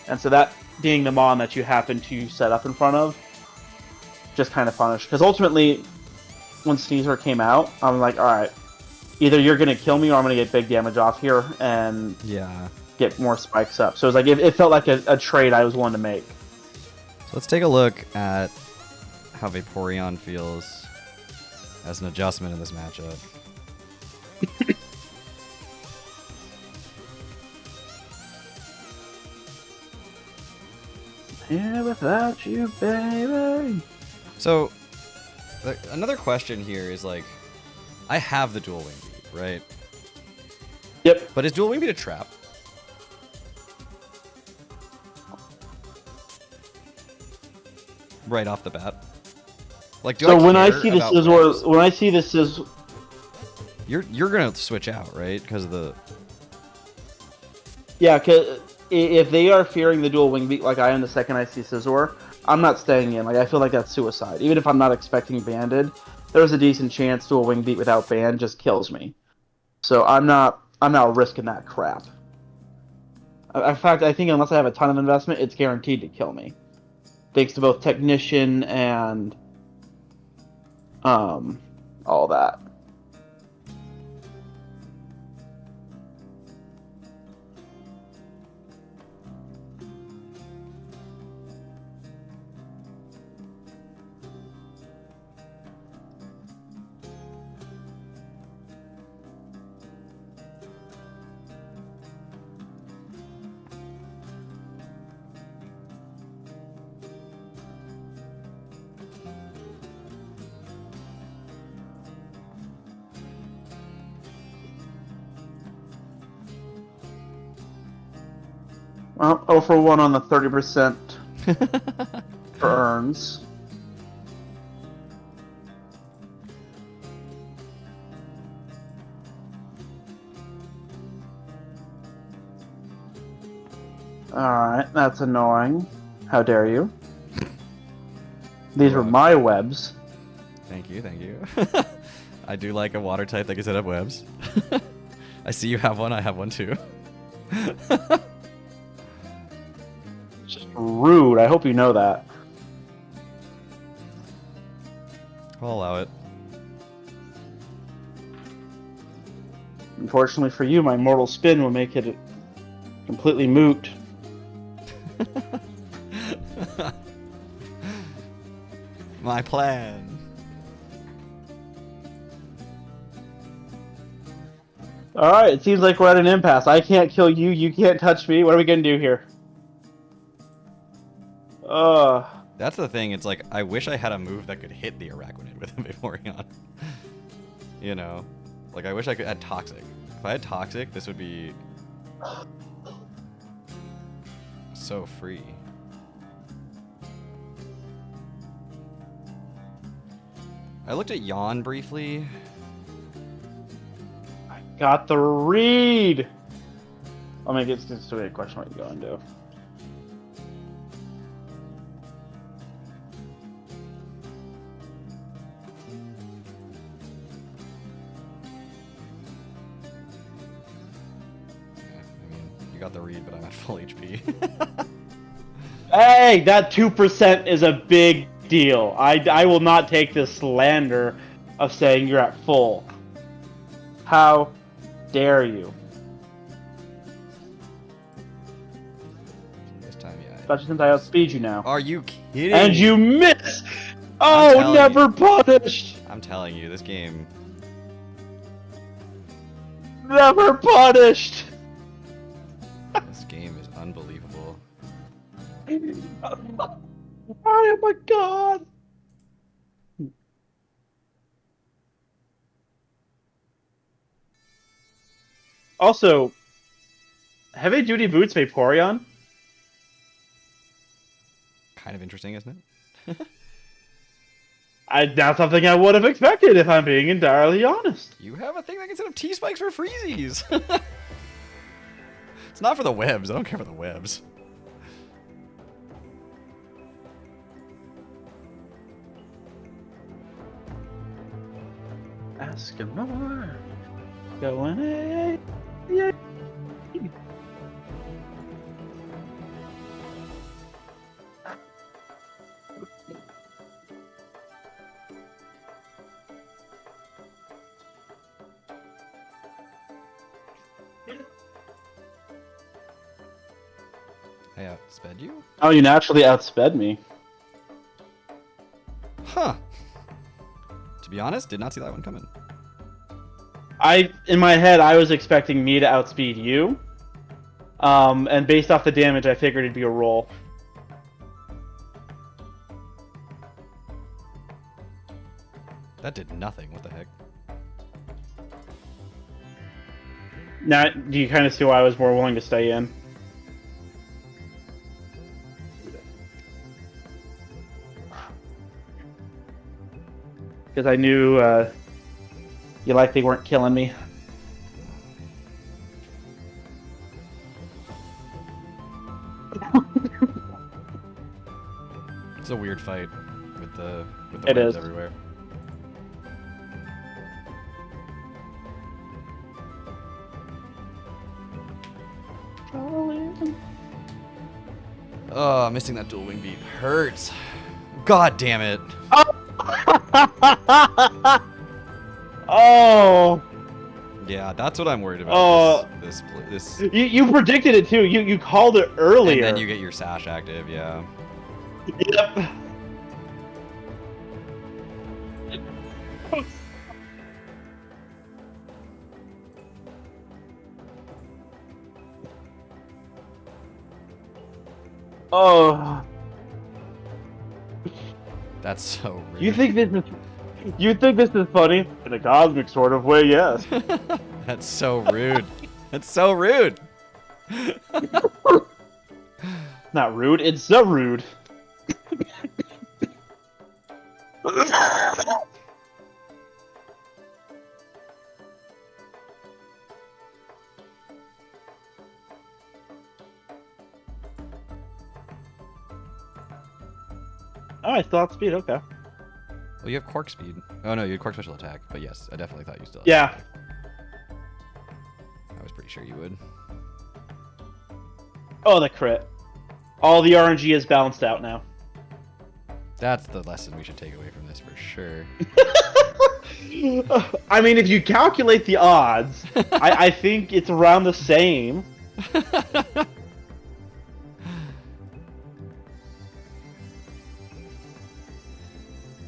And so that being the mon that you happen to set up in front of, just kind of punished. Because ultimately, when Sneezer came out, I'm like, alright, either you're going to kill me or I'm going to get big damage off here and get more spikes up. So it was like, it felt like a trade I was willing to make. So let's take a look at how Vaporeon feels as an adjustment in this matchup. Here without you, baby. So, another question here is like, I have the dual wing beat, right? Yep. But is dual wing beat a trap? Right off the bat. Like, so when I see this is you're gonna switch out, right? Because of the because if they are fearing the dual wing beat like I am the second I see Scizor, I'm not staying in. Like I feel like that's suicide. Even if I'm not expecting banded, there's a decent chance dual wing beat without band just kills me. So I'm not risking that crap. In fact, I think unless I have a ton of investment, it's guaranteed to kill me. Thanks to both Technician and all that. Well, 0 for 1 on the 30% for earns. Alright, that's annoying. How dare you? These were my webs. Thank you, thank you. I do like a water type that can set up webs. I see you have one, I have one too. Just rude. I hope you know that. I'll allow it. Unfortunately for you, my mortal spin will make it completely moot. My plan. Alright, it seems like we're at an impasse. I can't kill you, you can't touch me. What are we gonna do here? That's the thing, it's like, I wish I had a move that could hit the Araquanid with a Vaporeon. You know? Like, I wish I could add Toxic. If I had Toxic, this would be so free. I looked at Yawn briefly. I got the read! I'll make it just a question what you go and do. You got the read, but I'm at full HP. Hey, that 2% is a big deal. I will not take this slander of saying you're at full. How dare you? This time, yeah. Especially since I outspeed you now. Are you kidding? And you miss! Oh, never punished! I'm telling you, this game... Never punished! This game is unbelievable. Oh my god! Also, heavy duty boots Vaporeon? Kind of interesting, isn't it? That's something I would have expected if I'm being entirely honest. You have a thing that can set up T-spikes for freezies! It's not for the webs, I don't care for the webs. Ask him more. Going A. Yeah. I outsped you? Oh, you naturally outsped me. Huh. To be honest, did not see that one coming. In my head, I was expecting me to outspeed you. And based off the damage, I figured it'd be a roll. That did nothing. What the heck? Now, do you kind of see why I was more willing to stay in? Because I knew you likely weren't killing me. It's a weird fight with the It webs is. everywhere. Oh, missing that dual wing beat hurts. God damn it. Oh. Yeah, that's what I'm worried about. This. You predicted it too. You called it earlier. And then you get your sash active, yeah. Yep. Oh. That's so rude. You think this is funny? In a cosmic sort of way, yes. That's so rude. That's so rude. Not rude, it's so rude. Oh, I still have speed, okay. Well, you have Quark speed. Oh no, you had Quark special attack. But yes, I definitely thought you still had Yeah. speed. I was pretty sure you would. Oh, the crit. All the RNG is balanced out now. That's the lesson we should take away from this for sure. I mean, if you calculate the odds, I think it's around the same.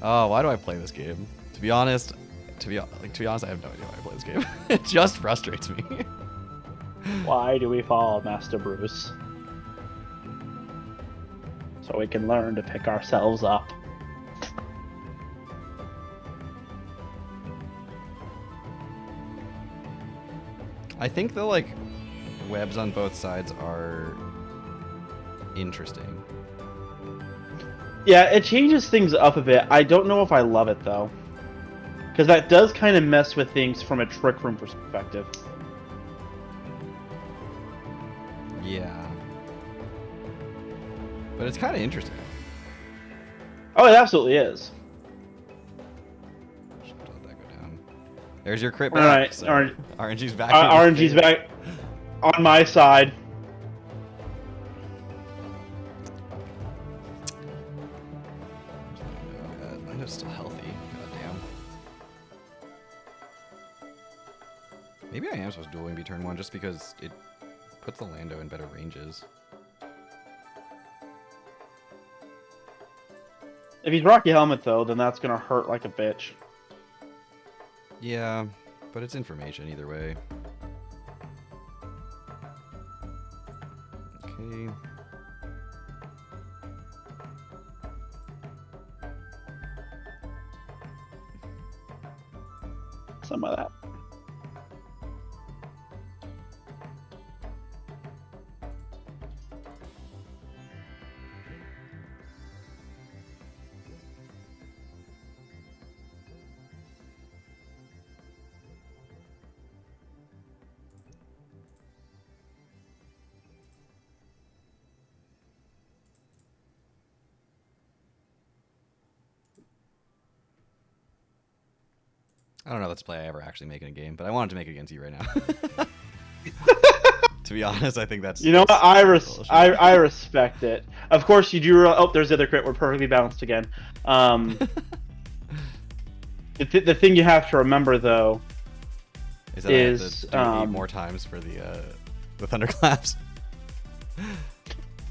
Oh, why do I play this game? To be honest, I have no idea why I play this game. It just frustrates me. Why do we fall, Master Bruce? So we can learn to pick ourselves up. I think the like webs on both sides are interesting. Yeah, it changes things up a bit. I don't know if I love it though, because that does kind of mess with things from a trick room perspective. Yeah. But it's kind of interesting. Oh, it absolutely is. Should let that go down. There's your crit All back. right, So RNG's RNG's back. RNG's back on my side. Lando's still healthy. God damn. Maybe I am supposed to dual wing be turn 1 just because it puts the Lando in better ranges. If he's Rocky Helmet though, then that's gonna hurt like a bitch. Yeah, but it's information either way. Okay. Some of that. I don't know that's a play I ever actually make in a game, but I wanted to make it against you right now. To be honest, I think that's... You know what? I bullshit. respect it. Of course, you do... Oh, there's the other crit. We're perfectly balanced again. The thing you have to remember, though, is that I have to do 8 more times for the thunderclaps.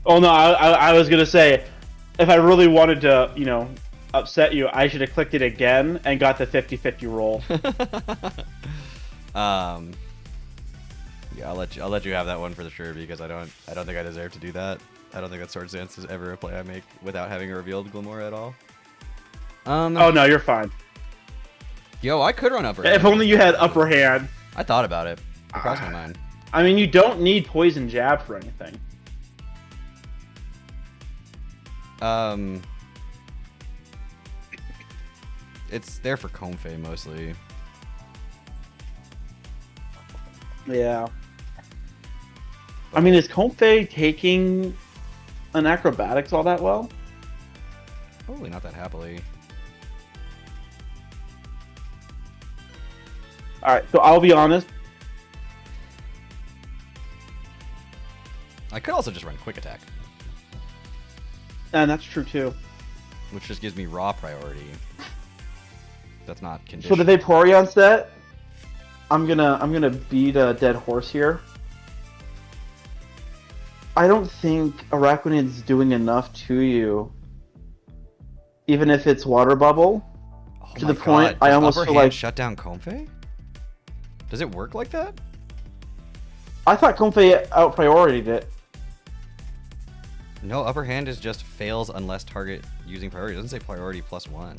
Oh no, I was gonna say, if I really wanted to, upset you, I should have clicked it again and got the 50-50 roll. Yeah, I'll let you have that one for the sure because I don't think I deserve to do that. I don't think that Swords Dance is ever a play I make without having revealed Glamour at all. Oh no, you're fine. Yo, I could run upper. If only you had upper hand. I thought about it. It crossed my mind. I mean, you don't need poison jab for anything. It's there for Comfey mostly. Yeah. I mean, is Comfey taking an acrobatics all that well? Probably not that happily. Alright, so I'll be honest. I could also just run quick attack, And that's true too. which just gives me raw priority. That's not For conditioned. the Vaporeon set, I'm gonna beat a dead horse here. I don't think Araquanid's doing enough to you. Even if it's water bubble. Oh To my the point, God. I Does almost upper feel hand like shut down Comfey? Does it work like that? I thought Comfey out prioritied it. No, upper hand is just fails unless target using priority. It doesn't say priority +1.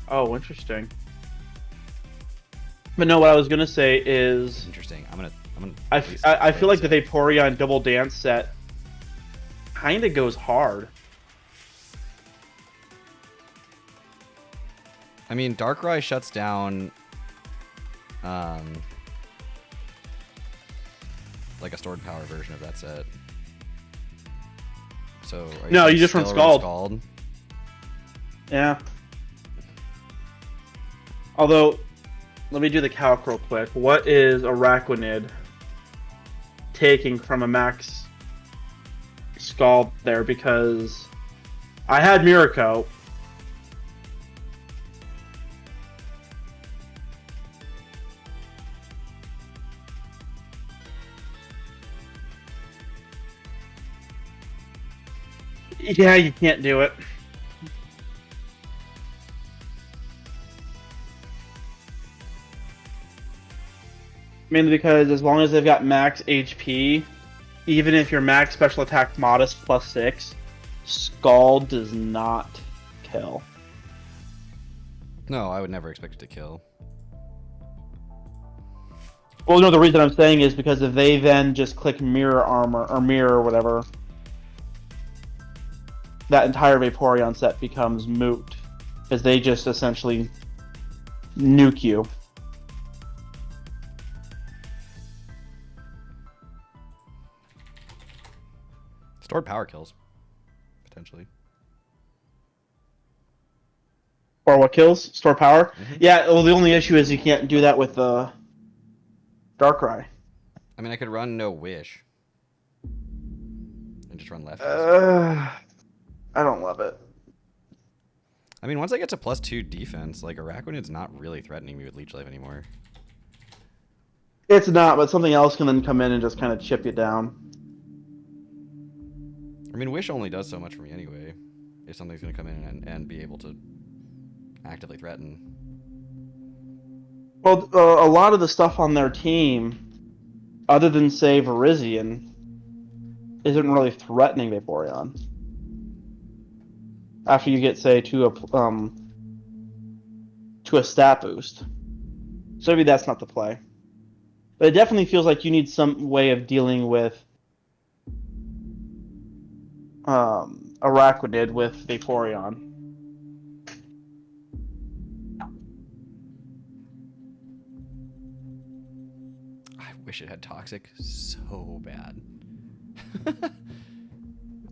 Oh, interesting. But no, what I was gonna say is Interesting. I'm gonna. I feel like the Vaporeon double dance set kind of goes hard. I mean, Darkrai shuts down, like a stored power version of that set. So No, saying you just run still Scald. Yeah. Although, let me do the calc real quick. What is Araquanid taking from a max Scald there? Because I had Miracle. Yeah, you can't do it. Mainly because as long as they've got max HP, even if your max special attack modest +6, Scald does not kill. No, I would never expect it to kill. Well, no, the reason I'm saying is because if they then just click Mirror Armor, or Mirror or whatever, that entire Vaporeon set becomes moot. Because they just essentially nuke you. Stored power kills, potentially. Or what kills? Store power? Yeah, well, the only issue is you can't do that with the Darkrai. I mean, I could run No Wish and just run left. I don't love it. I mean, once I get to +2 defense, like Araquanid's not really threatening me with Leech Life anymore. It's not, but something else can then come in and just kind of chip you down. I mean, Wish only does so much for me anyway. If something's going to come in and be able to actively threaten. Well, a lot of the stuff on their team, other than, say, Virizion, isn't really threatening Vaporeon. After you get, say, to a stat boost. So maybe that's not the play. But it definitely feels like you need some way of dealing with Araquanid with Vaporeon. I wish it had Toxic so bad.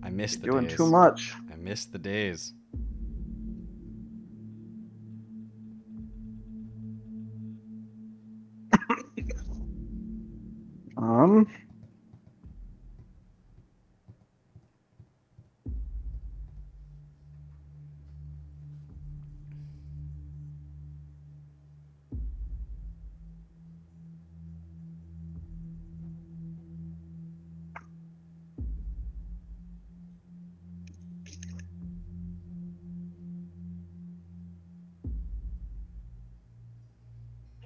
I miss the Doing days. too much. I miss the days.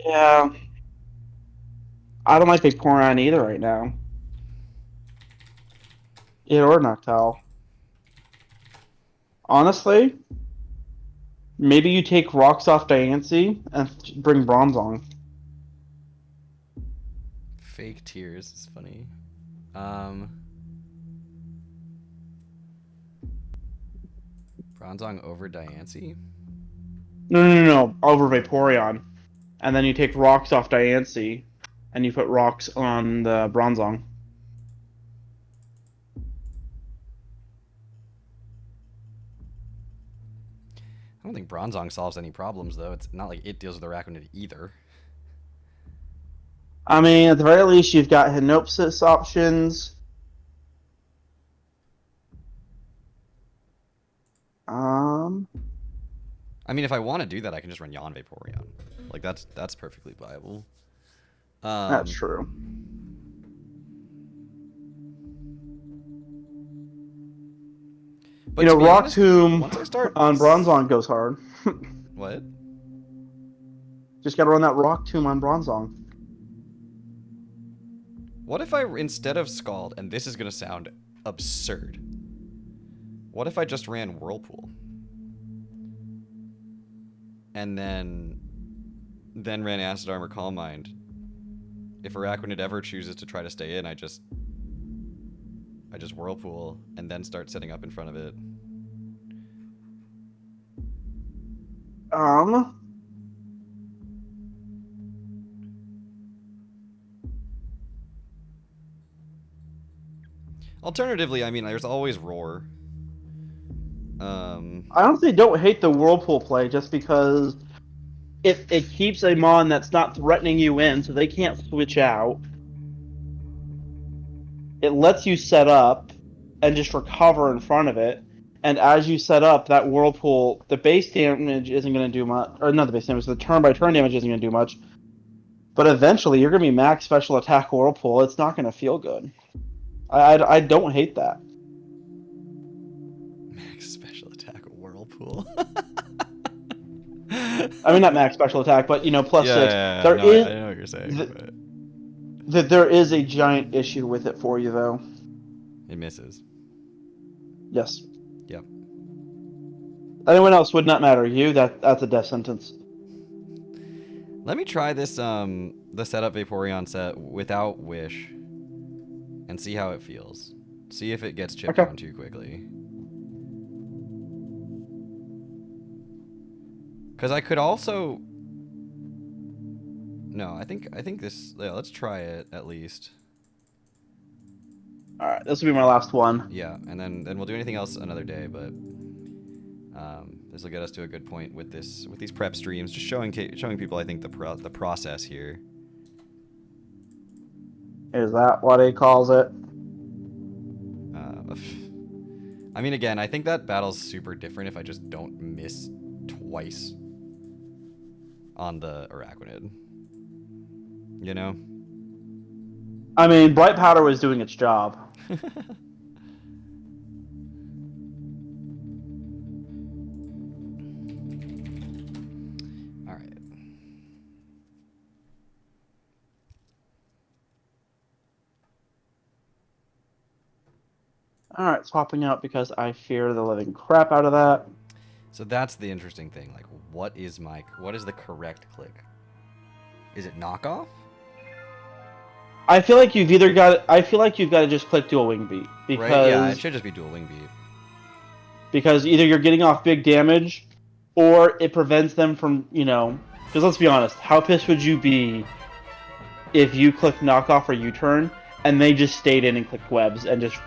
Yeah. I don't like Vaporeon either right now. Either or Noctowl. Honestly, maybe you take Rocks off Diancie and bring Bronzong. Fake tears is funny. Bronzong over Diancie? No, over Vaporeon. And then you take Rocks off Diancie and you put Rocks on the Bronzong. I don't think Bronzong solves any problems, though. It's not like it deals with Araquanid either. I mean, at the very least, you've got Hypnosis options. I mean, if I want to do that, I can just run Yon Vaporeon. Like, that's perfectly viable. That's true. But to be Rock honest, Tomb once I start on Bronzong goes hard. What? Just gotta run that Rock Tomb on Bronzong. What if I, instead of Scald, and this is gonna sound absurd, what if I just ran Whirlpool? And then ran Acid Armor Calm Mind. If Araquanid ever chooses to try to stay in, I just Whirlpool and then start setting up in front of it. Alternatively, I mean, there's always Roar. I honestly don't hate the Whirlpool play just because it keeps a Mon that's not threatening you in, so they can't switch out. It lets you set up and just recover in front of it. And as you set up, that Whirlpool, the base damage isn't going to do much. Or not the base damage, the turn-by-turn damage isn't going to do much. But eventually, you're going to be max special attack Whirlpool. It's not going to feel good. I don't hate that. Max special attack Whirlpool. I mean, not max special attack, but, plus 6. Yeah, There no, is, I know what you're saying. there is a giant issue with it for you, though. It misses. Yes. Yep. Anyone else would not matter. You, that's a death sentence. Let me try this, the setup Vaporeon set without Wish and see how it feels. See if it gets chipped on too quickly. Because I could also... No, I think this... Yeah, let's try it, at least. Alright, this will be my last one. Yeah, and then we'll do anything else another day, but... this will get us to a good point with these prep streams, just showing people, I think, the process here. Is that what he calls it? I mean, again, I think that battle's super different if I just don't miss twice on the Araquanid. You know? I mean, Bright Powder was doing its job. Alright. Alright, swapping out because I fear the living crap out of that. So that's the interesting thing. Like, what is the correct click? Is it knockoff? I feel like you've got to just click Dual Wing Beat because Right? Yeah, it should just be Dual Wing Beat. Because either you're getting off big damage, or it prevents them from, Because let's be honest, how pissed would you be if you clicked knockoff or U-turn and they just stayed in and clicked webs and just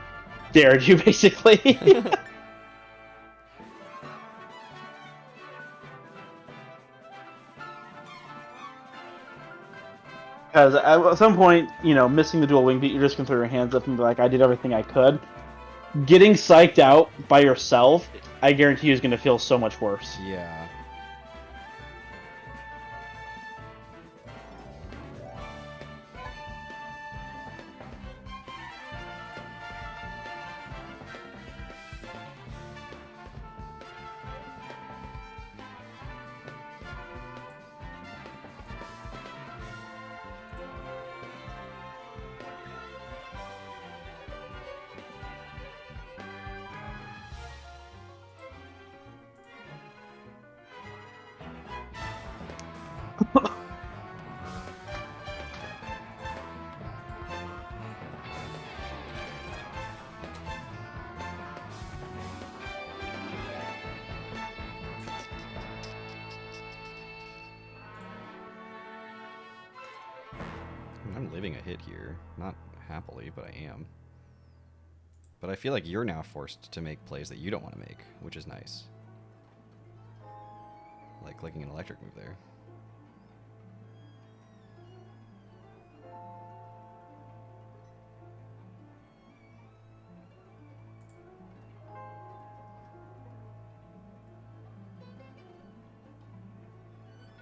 dared you, basically? Because at some point, missing the dual wing beat, you're just going to throw your hands up and be like, I did everything I could. Getting psyched out by yourself, I guarantee you, is going to feel so much worse. Yeah. I'm living a hit here. Not happily, but I am. But I feel like you're now forced to make plays that you don't want to make, which is nice. Like clicking an electric move there.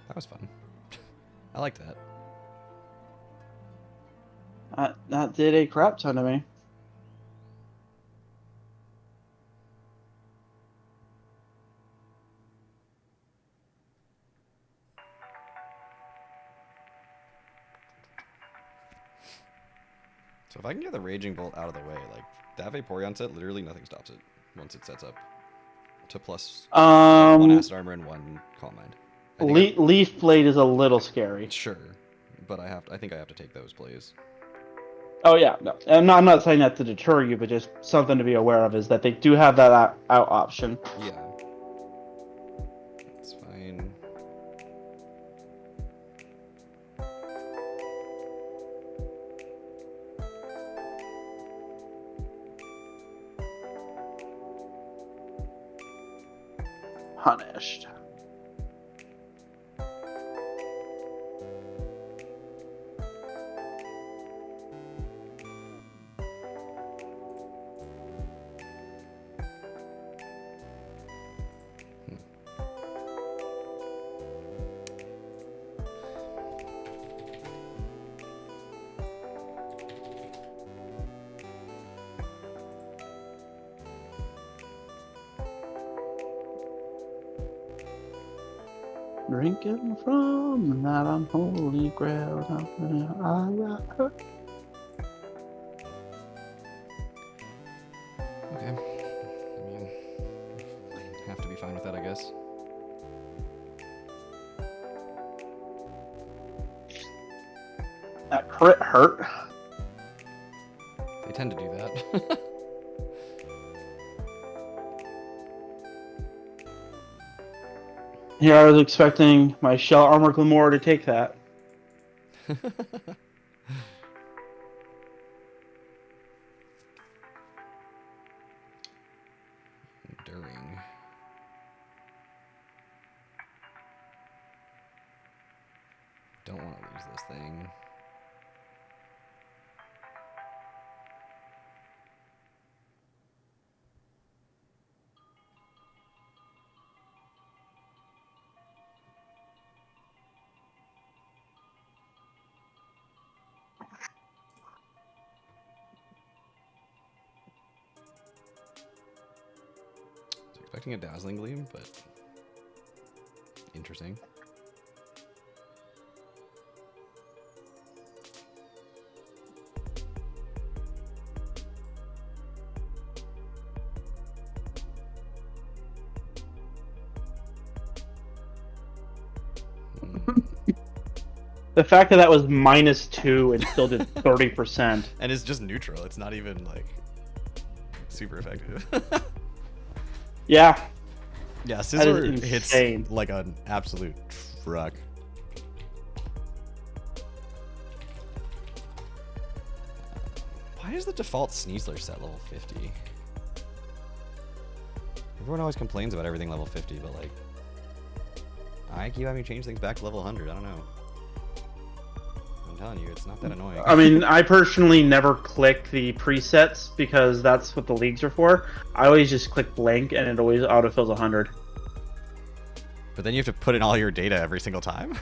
That was fun. I liked that. That did a crap ton to me. So if I can get the Raging Bolt out of the way, like that Vaporeon set, literally nothing stops it once it sets up to plus one acid armor and one Calm Mind. Leaf Blade is a little scary. Sure, but I think I have to take those plays. Oh yeah, no. I'm not saying that to deter you, but just something to be aware of is that they do have that out option. Yeah. That's fine. Punished. Drinking from that unholy grail. Okay. I mean, have to be fine with that, I guess. That crit hurt. They tend to do that. Here I was expecting my Shell Armor Glamour to take that. Enduring. Don't want to lose this thing. Expecting a Dazzling Gleam, but interesting. The fact that was -2 and still did 30%. And it's just neutral. It's not even like super effective. Yeah. Yeah, Scizor insane. hits like an absolute truck. Why is the default Sneasler set level 50? Everyone always complains about everything level 50, but like, I keep having to change things back to level 100. I don't know. I'm telling you, it's not that annoying. I mean, I personally never click the presets because that's what the leagues are for. I always just click blank and it always autofills 100. But then you have to put in all your data every single time?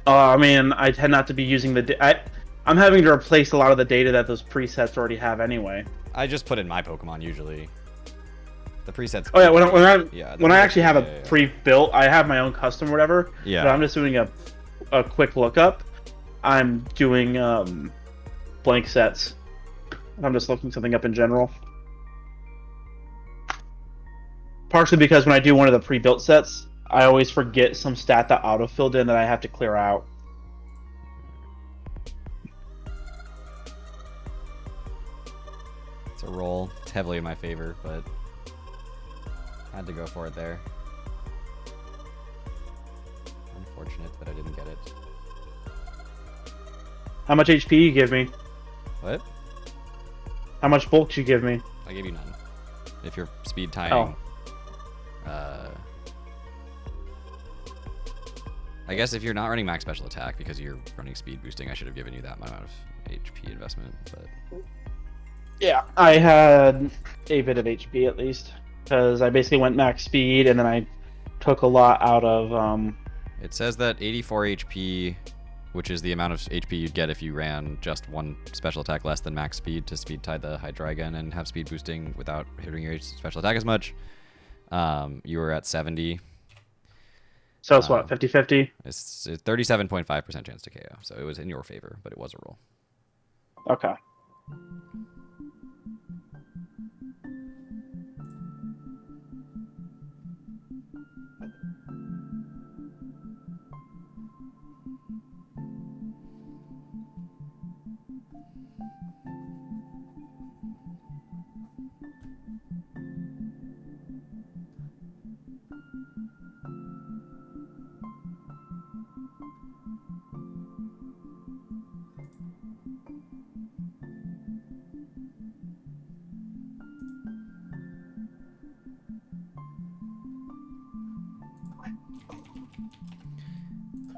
I mean, I tend not to be using the... I'm having to replace a lot of the data that those presets already have anyway. I just put in my Pokemon usually. The presets... Oh yeah, when I actually have a yeah. pre-built, I have my own custom or whatever. Yeah. But I'm just doing a quick lookup. I'm doing blank sets. I'm just looking something up in general. Partially because when I do one of the pre-built sets, I always forget some stat that auto-filled in that I have to clear out. It's a roll. It's heavily in my favor, but had to go for it there. Unfortunate that I didn't get it. How much HP you give me? What? How much bulk you give me? I gave you none. If you're speed tying. Oh. I guess if you're not running max special attack because you're running speed boosting, I should have given you that amount of HP investment. But Yeah, I had a bit of HP at least because I basically went max speed and then I took a lot out of. It says that 84 HP, which is the amount of HP you'd get if you ran just one special attack less than max speed to speed tie the Hydreigon and have speed boosting without hitting your special attack as much. You were at 70. So it's what, 50-50? It's 37.5% chance to KO, so it was in your favor, but it was a roll. Okay.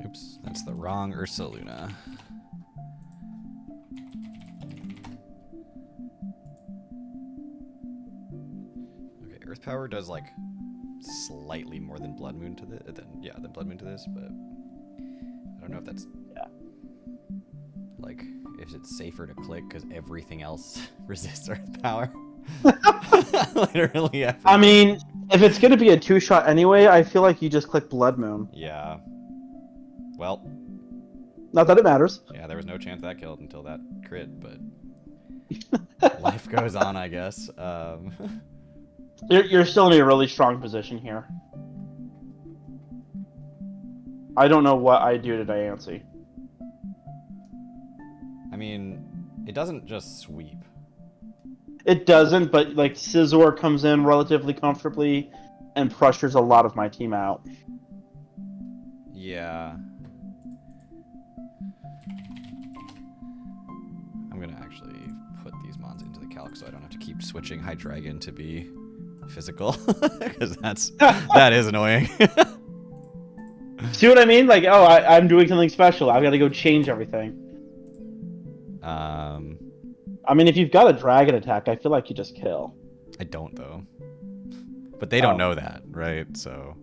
Oops, that's the wrong Ursaluna. Okay, Earth Power does like slightly more than Blood Moon to this. Than Blood Moon to this, but I don't know if that's like if it's safer to click because everything else resists Earth Power. Literally everything. I mean, if it's gonna be a 2-shot anyway, I feel like you just click Blood Moon. Yeah. Well. Not that it matters. Yeah, there was no chance that killed until that crit, but life goes on, I guess. You're still in a really strong position here. I don't know what I do to Diancie. I mean, it doesn't just sweep. It doesn't, but like Scizor comes in relatively comfortably and pressures a lot of my team out. Yeah. I'm gonna actually put these mons into the calc so I don't have to keep switching Hydreigon to be physical, because that is annoying. See what I mean? Like, oh, I'm doing something special. I've got to go change everything. I mean, if you've got a dragon attack, I feel like you just kill. I don't, though. But they don't know that, right? So.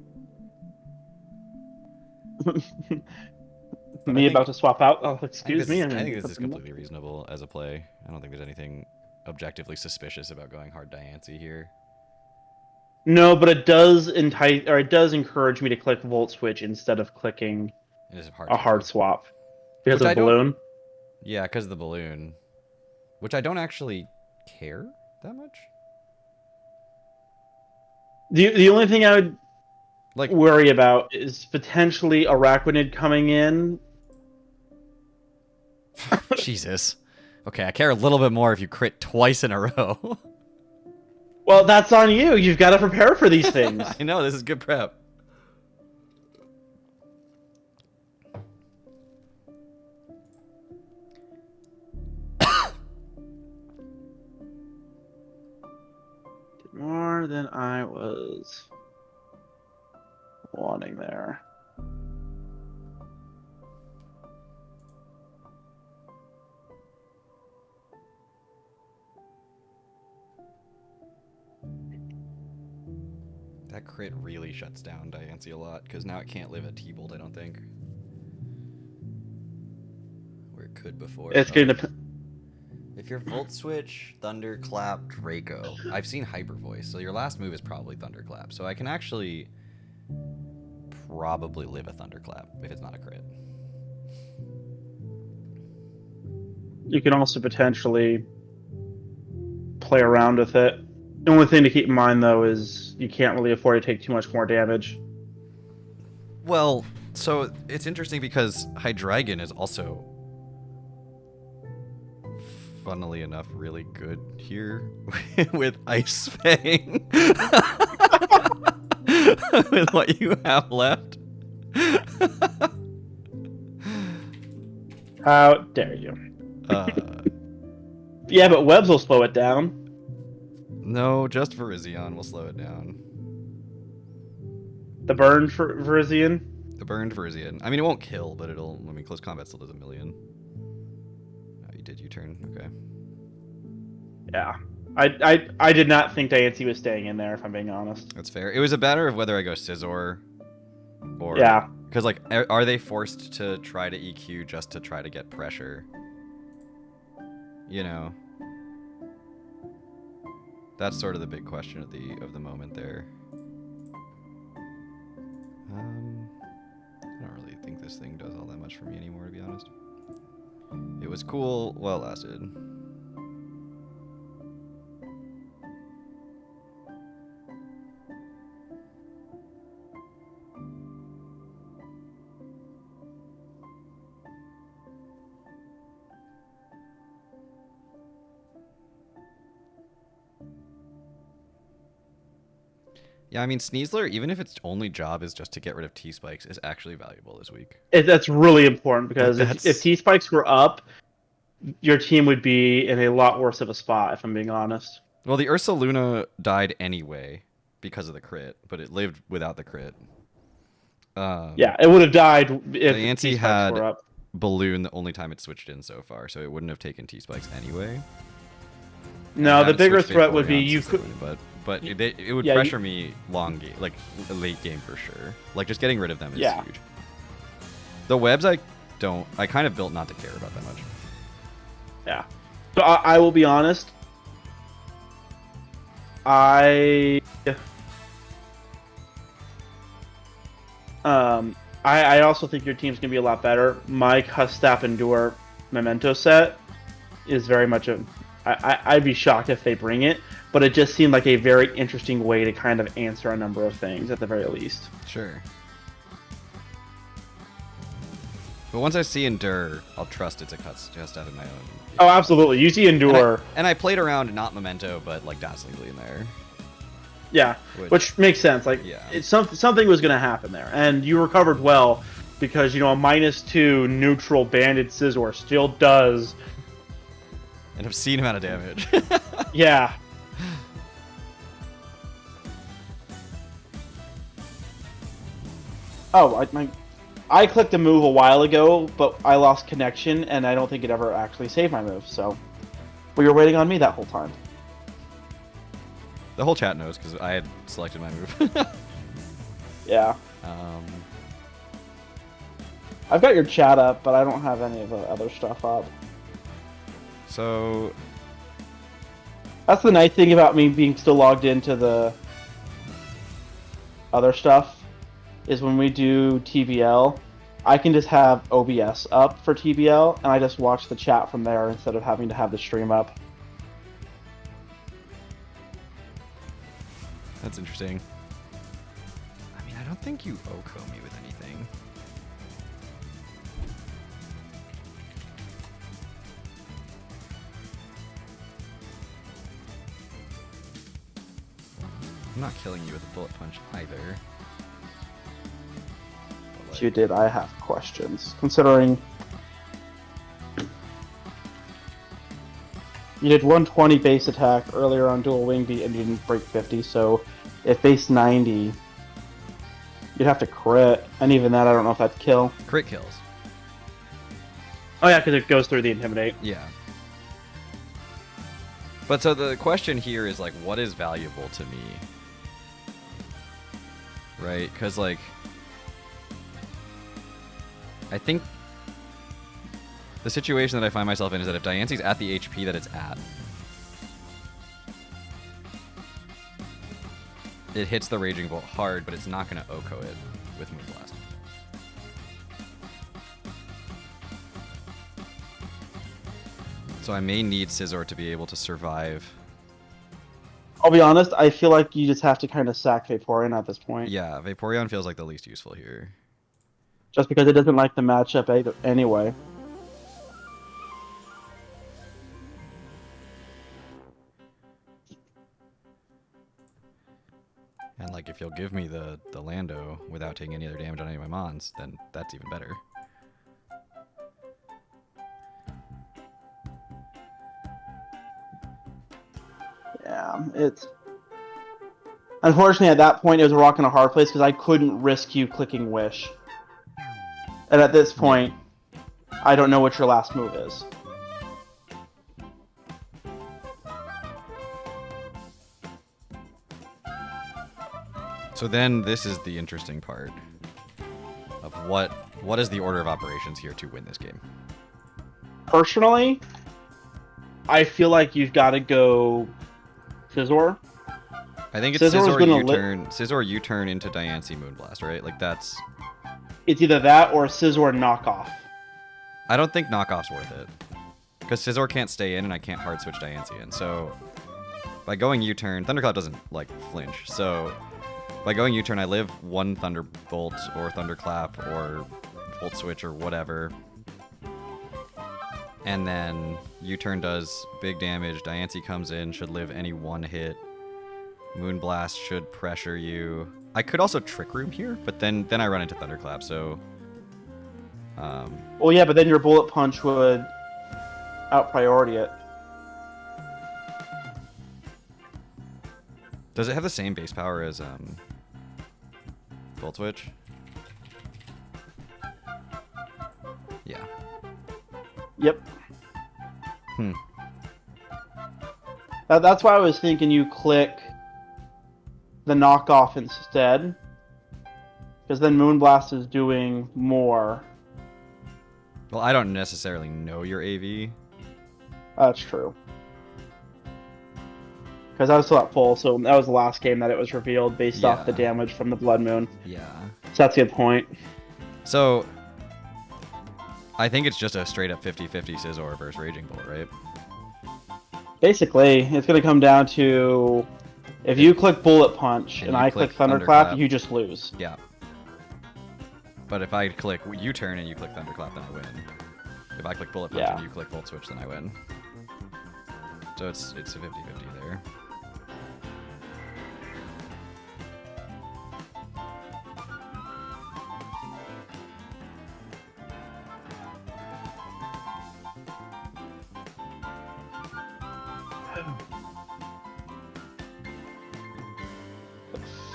Me about to swap out? Oh, excuse me. I think this is completely reasonable as a play. I don't think there's anything objectively suspicious about going hard Diancie here. No, but it does encourage me to click Volt Switch instead of clicking a hard swap. Because of the balloon? Yeah, because of the balloon. Which I don't actually care that much. The only thing I would worry about is potentially Araquanid coming in. Jesus. Okay, I care a little bit more if you crit twice in a row. Well, that's on you. You've got to prepare for these things. I know, this is good prep. More than I was wanting there. That crit really shuts down Diancie a lot, because now it can't live at T-Bolt, I don't think. Where it could before. It's going to... If you're Volt Switch, Thunderclap, Draco. I've seen Hyper Voice, so your last move is probably Thunderclap. So I can actually probably live a Thunderclap if it's not a crit. You can also potentially play around with it. The only thing to keep in mind, though, is you can't really afford to take too much more damage. Well, so it's interesting because Hydreigon is also, funnily enough, really good here with Ice Fang. With what you have left. How dare you? Uh, Yeah, but webs will slow it down. no, just Virizion will slow it down. The burn for Verizian. The burned Virizion. I mean, it won't kill, but it'll. I mean, close combat still does a million. Oh, you did U-turn. Okay. Yeah. I did not think Diancie was staying in there, if I'm being honest. That's fair. It was a matter of whether I go Scizor or. Yeah. Because, like, are they forced to try to EQ just to try to get pressure? You know? That's sort of the big question of the moment there. I don't really think this thing does all that much for me anymore, to be honest. It was cool while it lasted. Yeah, I mean, Sneasler, even if its only job is just to get rid of T-Spikes, is actually valuable this week. That's really important because Like, if T spikes were up, your team would be in a lot worse of a spot, if I'm being honest. Well, the Ursaluna died anyway because of the crit, but it lived without the crit. Yeah, it would have died if Diancie T spikes had were up. Balloon the only time it switched in so far, so it wouldn't have taken T-Spikes anyway. No, Had the it bigger switched threat would be Vaporeon, you since could. it wouldn't, but it would Yeah, pressure me long game, like late game for sure. Like just getting rid of them is Yeah. huge. The webs I kind of built not to care about that much. Yeah. So I will be honest. I also think your team's gonna be a lot better. My Hustap Endure Memento set is very much a. I'd be shocked if they bring it, but it just seemed like a very interesting way to kind of answer a number of things at the very least. Sure. But once I see Endure, I'll trust it's a just out of my own. Oh, absolutely. You see Endure. And I played around not Memento, but like Dazzling Gleam there. Yeah, which makes sense. Like, Yeah. something was going to happen there, and you recovered well because a -2 neutral banded Scizor still does An obscene amount of damage. Yeah. Oh, I clicked a move a while ago, but I lost connection, and I don't think it ever actually saved my move. So, well, you're waiting on me that whole time. The whole chat knows because I had selected my move. Yeah. I've got your chat up, but I don't have any of the other stuff up. So that's the nice thing about me being still logged into the other stuff, is when we do TBL, I can just have OBS up for TBL, and I just watch the chat from there instead of having to have the stream up. that's interesting. I mean, I don't think you OHKO me with anything. I'm not killing you with a bullet punch either. If you did, I have questions. Considering you did 120 base attack earlier on dual wing beat and you didn't break 50, so if base 90, you'd have to crit, and even that, I don't know if that'd kill. Crit kills. Oh yeah, because it goes through the intimidate. Yeah. But so the question here is, like, what is valuable to me? Right? Because, like, I think the situation that I find myself in is that if Diancie's at the HP that it's at, it hits the Raging Bolt hard, but it's not going to OHKO it with Moonblast. So I may need Scizor to be able to survive. I'll be honest, I feel like you just have to kind of sack Vaporeon at this point. Yeah, Vaporeon feels like the least useful here. Just because it doesn't like the matchup anyway. And like, if you'll give me the Lando without taking any other damage on any of my mons, then that's even better. it's unfortunately at that point it was a rock and a hard place because I couldn't risk you clicking Wish. And at this point, I don't know what your last move is. So then this is the interesting part of what is the order of operations here to win this game? Personally, I feel like you've got to go Scizor. I think it's Scizor U-turn into Diancie Moonblast, right? Like that's... It's either that or Scizor knockoff. I don't think knockoff's worth it. Because Scizor can't stay in and I can't hard switch Diancie in. So by going U-turn, Thunderclap doesn't like flinch. So by going U-turn, I live one Thunderbolt or Thunderclap or Volt Switch or whatever. And then U-turn does big damage. Diancie comes in, should live any one hit. Moonblast should pressure you. I could also Trick Room here, but then I run into Thunderclap, so... Well, yeah, but then your Bullet Punch would out-priority it. Does it have the same base power as Volt Switch? Yeah. Yep. That's why I was thinking you click the knockoff instead, because then Moonblast is doing more. Well, I don't necessarily know your AV. That's true. Because I was still at full, so that was the last game that it was revealed based off the damage from the Blood Moon. Yeah. So that's a good point. So, I think it's just a straight up 50-50 Scizor versus Raging Bolt, right? Basically, it's going to come down to if you click Bullet Punch and I click Thunderclap, you just lose. Yeah. But if I click U-turn and you click Thunderclap, then I win. If I click Bullet Punch and you click Volt Switch, then I win. So it's a 50-50 there.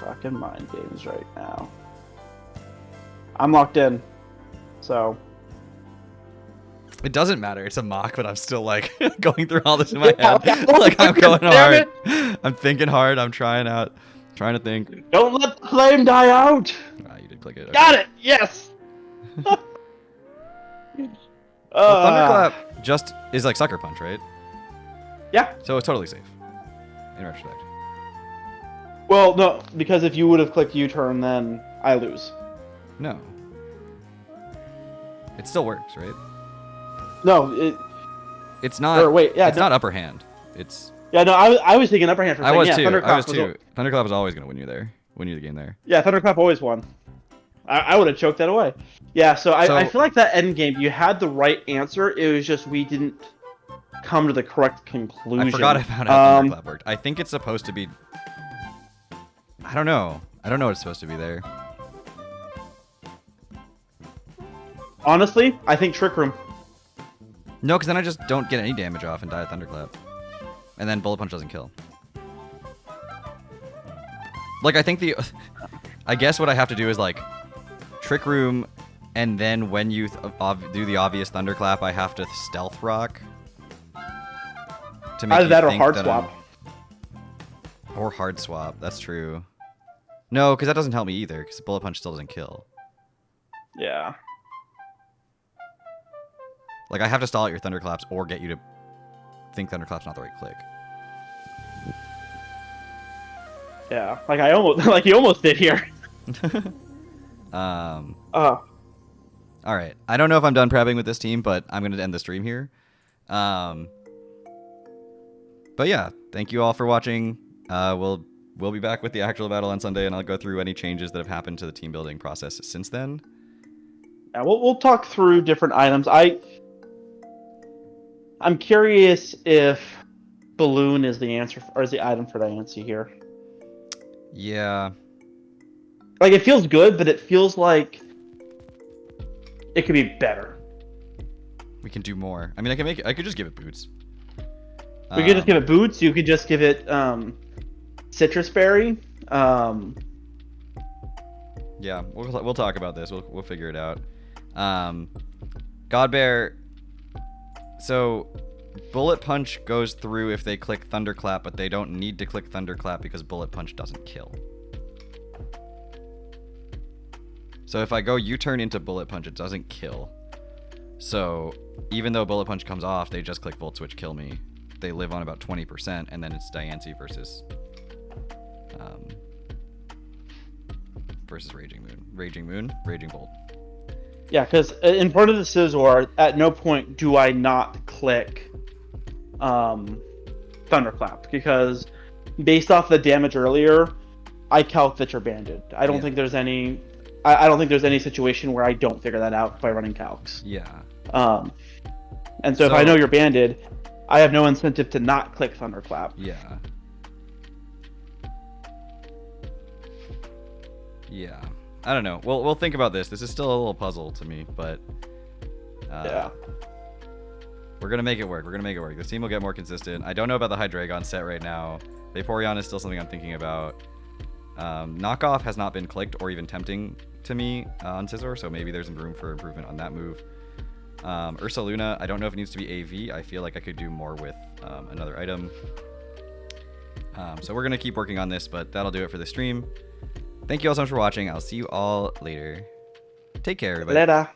Fucking mind games right now. I'm locked in, so it doesn't matter. It's a mock, but I'm still like going through all this in my head. Like I'm going hard. I'm thinking hard. I'm trying to think. Don't let the flame die out. Ah, you did click it. Okay. Got it. Yes. Well, Thunderclap just is like Sucker Punch, right? Yeah. So it's totally safe. In retrospect. Well, no, because if you would have clicked U-turn, then I lose. No. It still works, right? No, it's not. Or wait, yeah, it's not upper hand. It's. Yeah, no, I was thinking upper hand for a second. I was too. Thunderclap I was too. Thunderclap was always gonna win you the game there. Yeah, Thunderclap always won. I would have choked that away. Yeah, so I feel like that end game, you had the right answer. It was just we didn't come to the correct conclusion. I forgot about how Thunderclap worked. I think it's supposed to be. I don't know. I don't know what it's supposed to be there. Honestly, I think Trick Room. No, because then I just don't get any damage off and die at Thunderclap. And then Bullet Punch doesn't kill. Like, I think I guess what I have to do is, like, Trick Room, and then when you do the obvious Thunderclap, I have to Stealth Rock. To make Either that or Hard Swap. Or Hard Swap, that's true. No, because that doesn't help me either, because Bullet Punch still doesn't kill. Yeah. Like, I have to stall out your Thunderclaps or get you to think Thunderclap's not the right click. Yeah, like I almost, like you almost did here. All right. I don't know if I'm done prepping with this team, but I'm going to end the stream here. But yeah, thank you all for watching. We'll be back with the actual battle on Sunday, and I'll go through any changes that have happened to the team building process since then. Yeah, we'll talk through different items. I'm curious if Balloon is the answer or is the item for Diancie here. Yeah. Like, it feels good, but it feels like it could be better. We can do more. I mean, I could just give it boots. We could just give it boots. You could just give it Citrus Berry. Yeah, we'll talk about this. We'll figure it out. Godbear. So, Bullet Punch goes through if they click Thunderclap, but they don't need to click Thunderclap because Bullet Punch doesn't kill. So if I go U-turn into Bullet Punch, it doesn't kill. So even though Bullet Punch comes off, they just click Volt Switch, kill me. They live on about 20%, and then it's Diancie versus Raging Moon. Raging Moon, Raging Bolt. Yeah, because in front of the Scizor, at no point do I not click Thunderclap, because based off the damage earlier, I calc that you're banded. I don't think there's any. I don't think there's any situation where I don't figure that out by running calcs. Yeah. And so if I know you're banded, I have no incentive to not click Thunderclap. Yeah. Yeah. I don't know. We'll think about this. This is still a little puzzle to me, but yeah. We're gonna make it work. We're gonna make it work. This team will get more consistent. I don't know about the Hydreigon set right now. Vaporeon is still something I'm thinking about. Knockoff has not been clicked or even tempting to me on Scizor, so maybe there's room for improvement on that move. Ursaluna, I don't know if it needs to be AV. I feel like I could do more with another item. So we're going to keep working on this, but that'll do it for the stream. Thank you all so much for watching. I'll see you all later. Take care, everybody. Later.